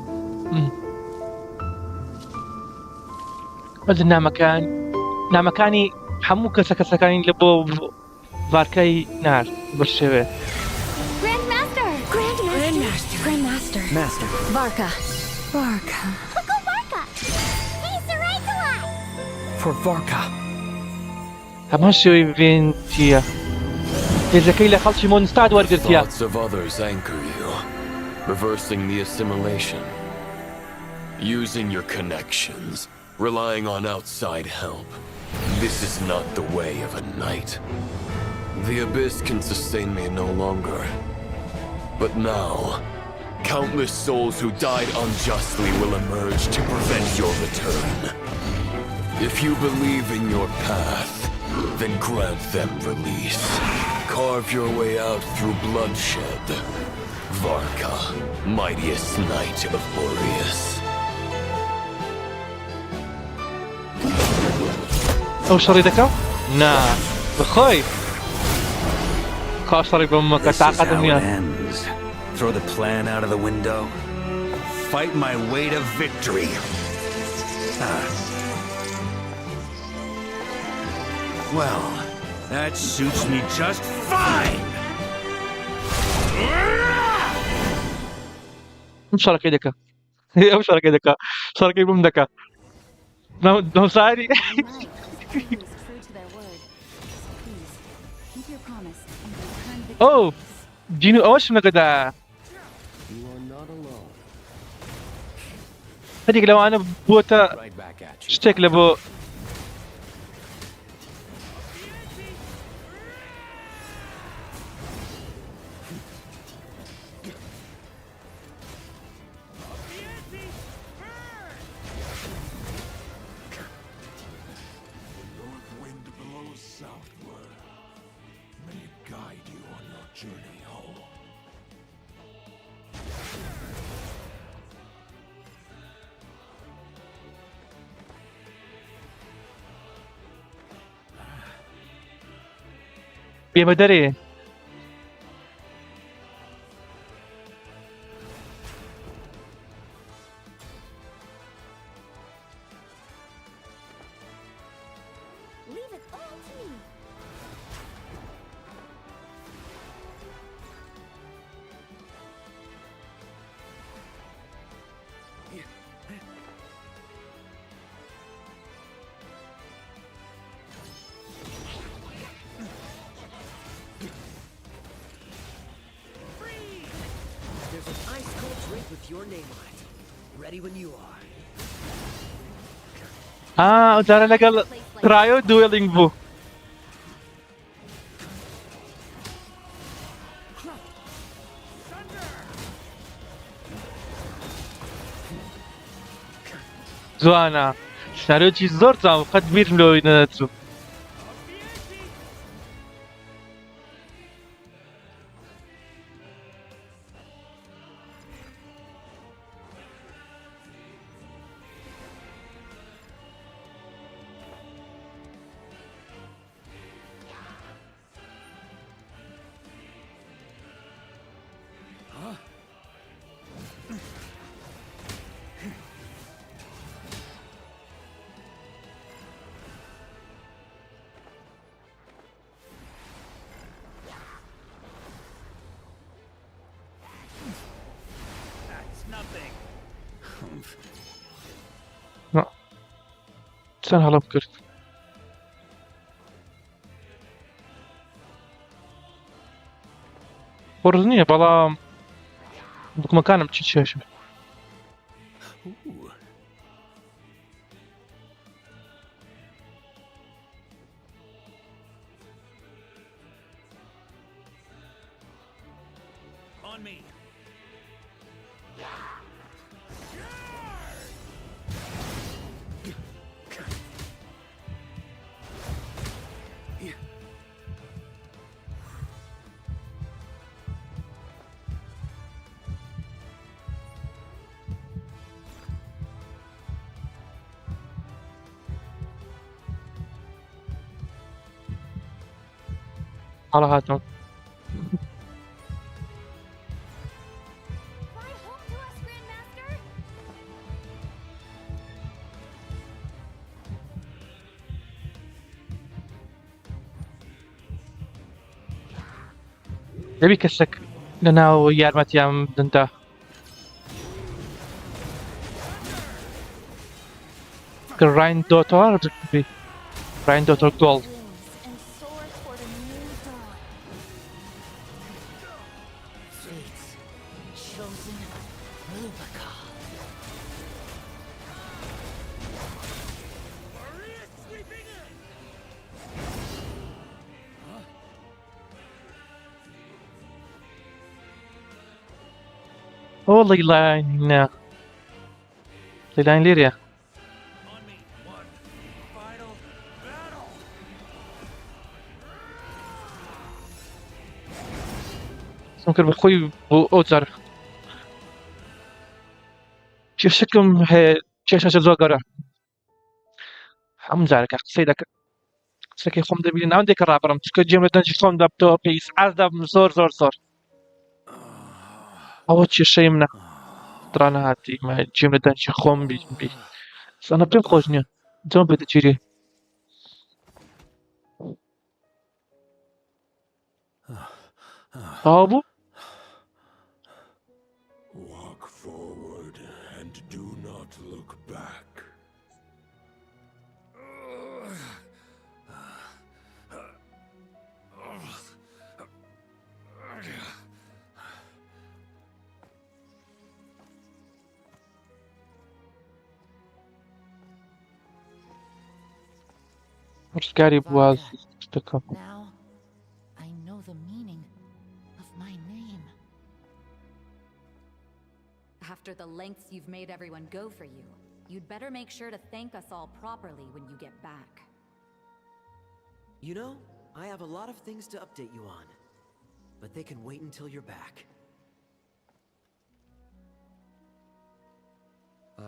بدنا مكاني حمو كسكاني لبو فاركاي نار بالشبه. Grandmaster. Master. Varka. Go Varka! He's the right one! For Varka. همشي بنتيا. إذا كيلا خلشي مونستاد ورقتيا. Thoughts of others anchor you, reversing the assimilation. Using your connections, relying on outside help. This is not the way of a knight. The Abyss can sustain me no longer. But now, countless souls who died unjustly will emerge to prevent your return. If you believe in your path, then grant them release. Carve your way out through bloodshed. Varka, mightiest knight of Boreas. أو شريدك؟ نعم. بخوي. خاصري بأمك تعقد النية. Throw the plan out of the window. Fight my way to victory. Well, that suits me just fine. امشي كيدك. امشي كيدك. صار كيف بمدك. No sorry. Oh, Gino, أوش من كده. هذيك لو أنا بوتا اشتك لبو. يا بدري There's an ice cold drink with your name on it. Ready when you are. Udara legal cryo dueling bu. جوانە شارۆکی زۆر جوان قەت بیرم لەوەی نەدەچوو چەند هەڵم کرد قڕز نییە بەڵام دوکمەکانم چی چێشم On me. هەڵە هاتم دەبی کەسێک لەناو یارمەتیان بدەندا ڕاین دۆتۆر بی ڕاین دۆتۆر گۆڵ ئەوە لەیلاینە لەیلاین لێرەیە سم کرد بە خۆی بۆ ئەو جار کێشەکەم هەیە کێشەکە زۆر گەورە هەموو جارێکە قسەی دەکەم قسەکەی خۆم دەبینە ناوەندێکە ڕابڕم چکە جێم لە دەنجی خۆم دەبتەوە پێویست ئاز دەبم زۆر زۆر زۆر ئەوە کێشەی منە دڕا نەهاتی جێم لە دەنجی خۆم بی زانە پێم خۆش نییە جەم بێدەگیری تەواو بوو Walk forward and do not look back. ڕزگاری بووە دەکەم Now, I know the meaning of my name. After the lengths you've made everyone go for you, you'd better make sure to thank us all properly when you get back. You know, I have a lot of things to update you on, but they can wait until you're back.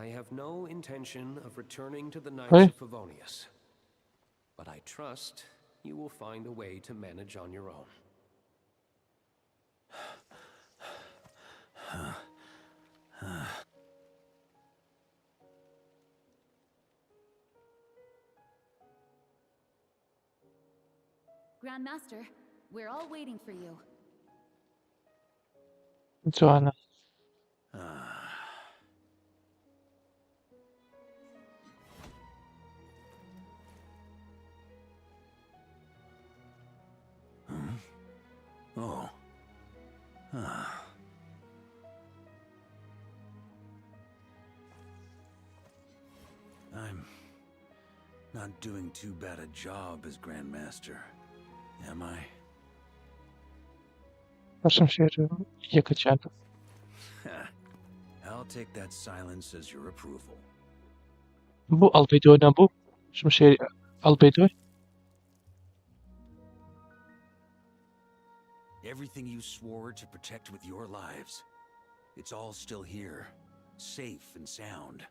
I have no intention of returning to the Knights of Favonius. But I trust you will find a way to manage on your own. Grandmaster, we're all waiting for you. جوانە Oh. I'm not doing too bad a job as Grandmaster, am I? Başım şehri yakacağım. I'll take that silence as your approval. Bu albedo ne bu? Başım şehri albedo. Everything you swore to protect with your lives, it's all still here, safe and sound.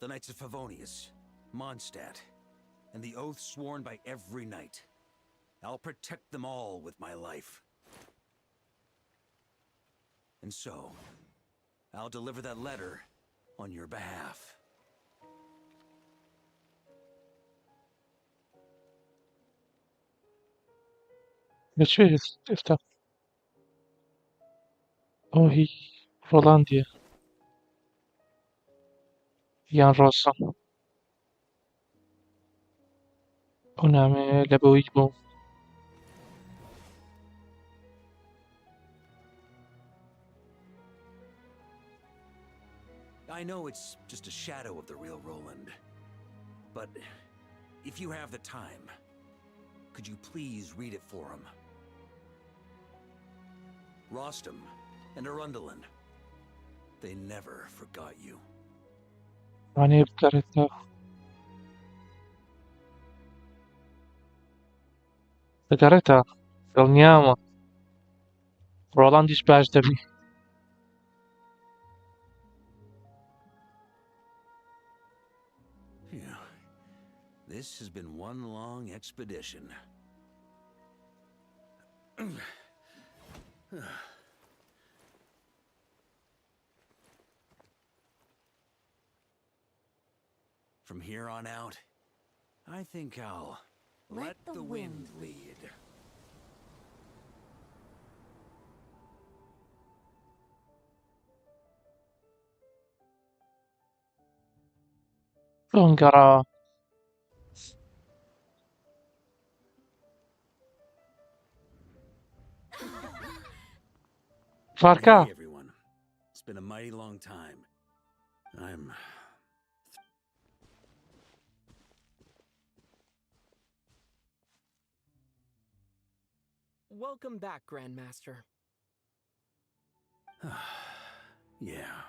The Knights of Favonius, Mondstadt, and the oath sworn by every knight. I'll protect them all with my life. And so, I'll deliver that letter on your behalf. Geçiyor iftar. Ohi. Rolandia. Yan Rosa. Oname Leboibo. I know it's just a shadow of the real Roland, but if you have the time, could you please read it for him? Rostam and Arundelen, they never forgot you. Hani karetta. Karetta. Dolniamo. Roland dispatched them. Yeah. This has been one long expedition. From here on out, I think I'll let the wind lead. Ongara. Farka. Hey everyone. It's been a mighty long time. I'm... Welcome back, Grandmaster. Yeah.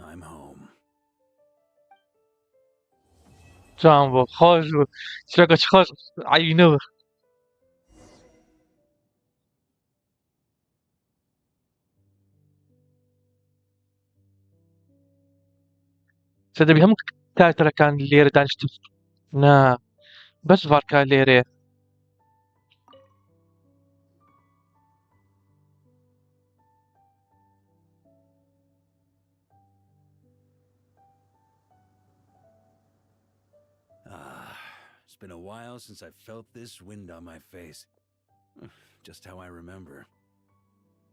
I'm home. Jumbo. Chodź. Czekać, chodź. عينوه. Sede bir hem kan lere danıştım. Na. Bas var ka lere. It's been a while since I felt this wind on my face. Just how I remember.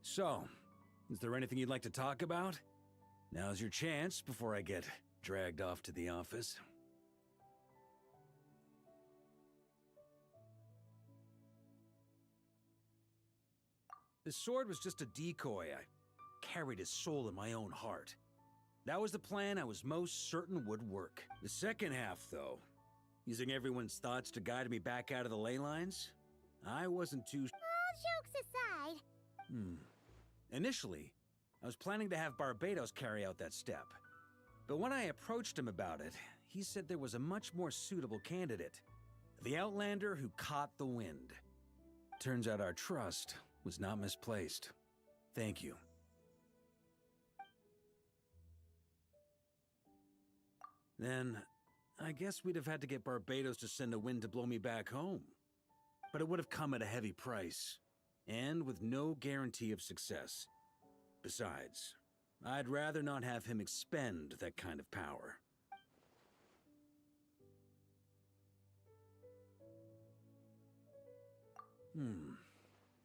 So, is there anything you'd like to talk about? Now's your chance before I get dragged off to the office. The sword was just a decoy. I carried his soul in my own heart. That was the plan I was most certain would work. The second half, though, using everyone's thoughts to guide me back out of the ley lines, I wasn't too... All jokes aside... Initially, I was planning to have Barbados carry out that step. But when I approached him about it, he said there was a much more suitable candidate. The Outlander who caught the wind. Turns out our trust was not misplaced. Thank you. Then, I guess we'd have had to get Barbados to send a wind to blow me back home. But it would have come at a heavy price, and with no guarantee of success. Besides, I'd rather not have him expend that kind of power.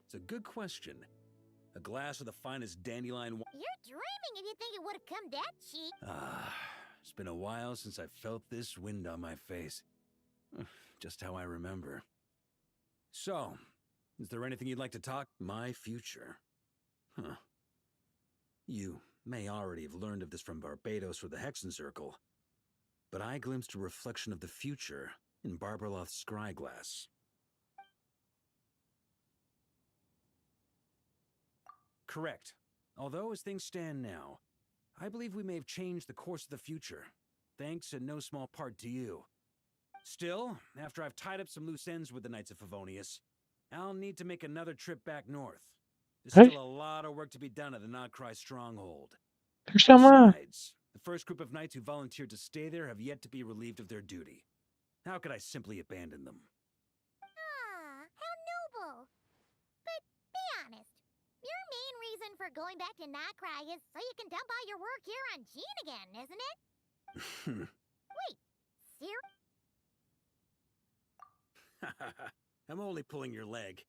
It's a good question. A glass of the finest dandelion wine. You're dreaming if you think it would have come that cheap. It's been a while since I felt this wind on my face. Just how I remember. So, is there anything you'd like to talk? My future. You may already have learned of this from Barbados or the Hexen Circle, but I glimpsed a reflection of the future in Barbarloth's scryglass. Correct. Although, as things stand now, I believe we may have changed the course of the future, thanks in no small part to you. Still, after I've tied up some loose ends with the Knights of Favonius, I'll need to make another trip back north. There's Hey, still a lot of work to be done at the Notcry stronghold. sama. Besides, the first group of knights who volunteered to stay there have yet to be relieved of their duty. How could I simply abandon them? Ah, how noble. But be honest, your main reason for going back to Notcry is so you can dump all your work here on Genshn again, isn't it? Wait, serious? I'm only pulling your leg.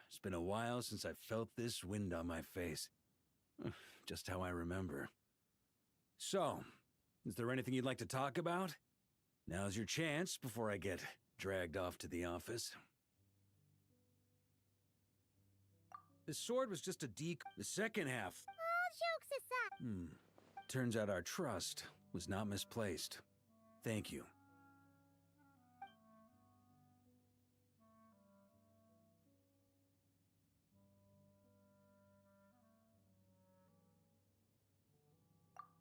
It's been a while since I felt this wind on my face. Just how I remember. So, is there anything you'd like to talk about? Now's your chance before I get dragged off to the office. The sword was just a The second half. All jokes aside. Turns out our trust was not misplaced. Thank you.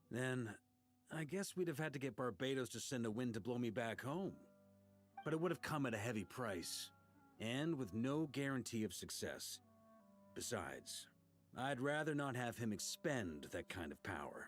Then, I guess we'd have had to get Barbados to send a wind to blow me back home. But it would have come at a heavy price, and with no guarantee of success. Besides, I'd rather not have him expend that kind of power.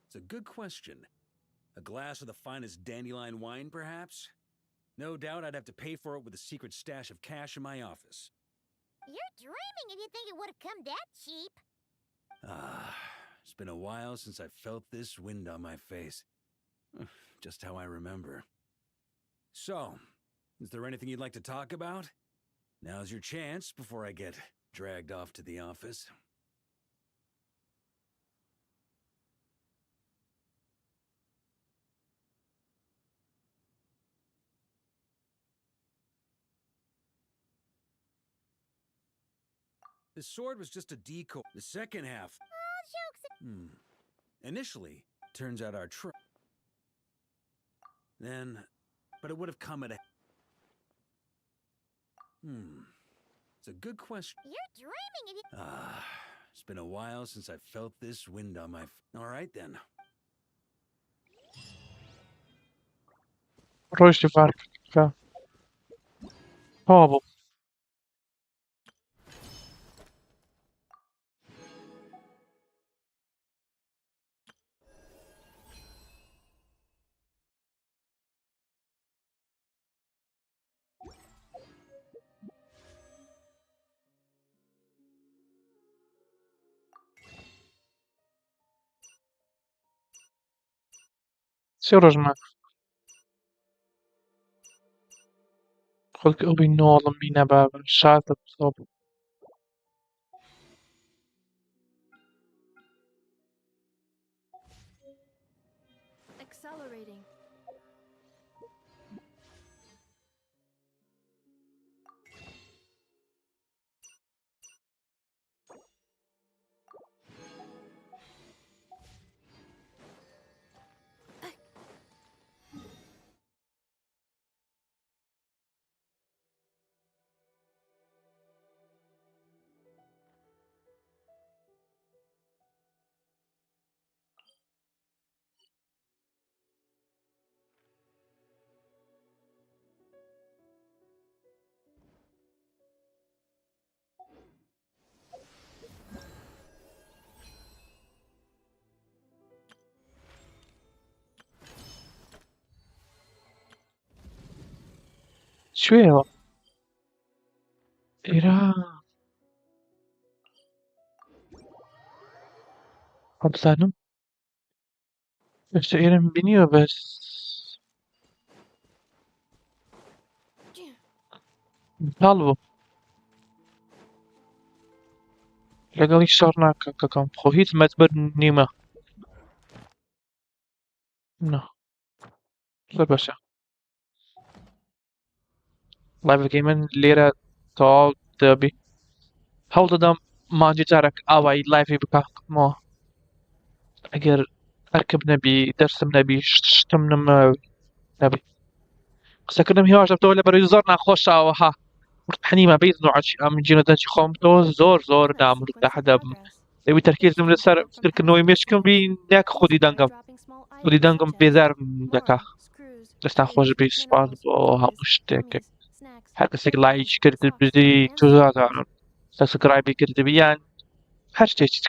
It's a good question. A glass of the finest dandelion wine, perhaps? No doubt I'd have to pay for it with a secret stash of cash in my office. You're dreaming if you think it would have come that cheap. It's been a while since I felt this wind on my face. Just how I remember. So, is there anything you'd like to talk about? Now's your chance before I get dragged off to the office. The sword was just a decoy. The second half. All jokes. Initially, turns out our Then, but it would have come at a. It's a good question. You're dreaming if you. It's been a while since I felt this wind on my. All right then. Rośnie warka. O, bo سيرجنا خلق أبي نوضم بينا بابا شاتب صوب Accelerating. شوێەوە ئێرە هەڵبزانم ئێستا ئێرەم بینیوە بەس تاڵ بوو لەگەڵی شەڕ ناکە کەکەم خۆ هیچ مەتبەر نیمە نا زۆر باشە لایڤەکەی من لێرە تەواو دەبی هەوڵ دەدەم مانجی جارێک ئاوایی لایڤی بکەمەوە ئەگەر ئەرکب نەبی دەرسم نەبی شتم نەبی قسەکردم هیواش دەبتەوە لەبەرەوەی زۆر ناخۆشەوە ها حنیمە بەیت نوعەچی ئەم جینە دەنجی خۆم تۆ زۆر نامرتاح دەبم دەبی تەرکیزم لەسەر فکردنەوەی مێشکم بی نەک خودی دەنگم بێزارم دەکا دەستان خۆش بی سوپاس بۆ هەموو شتێکێک هەر کەسێک لایکی کرد بزی تو زانم سەبسکرایبی کردبی یان هەر شتێکی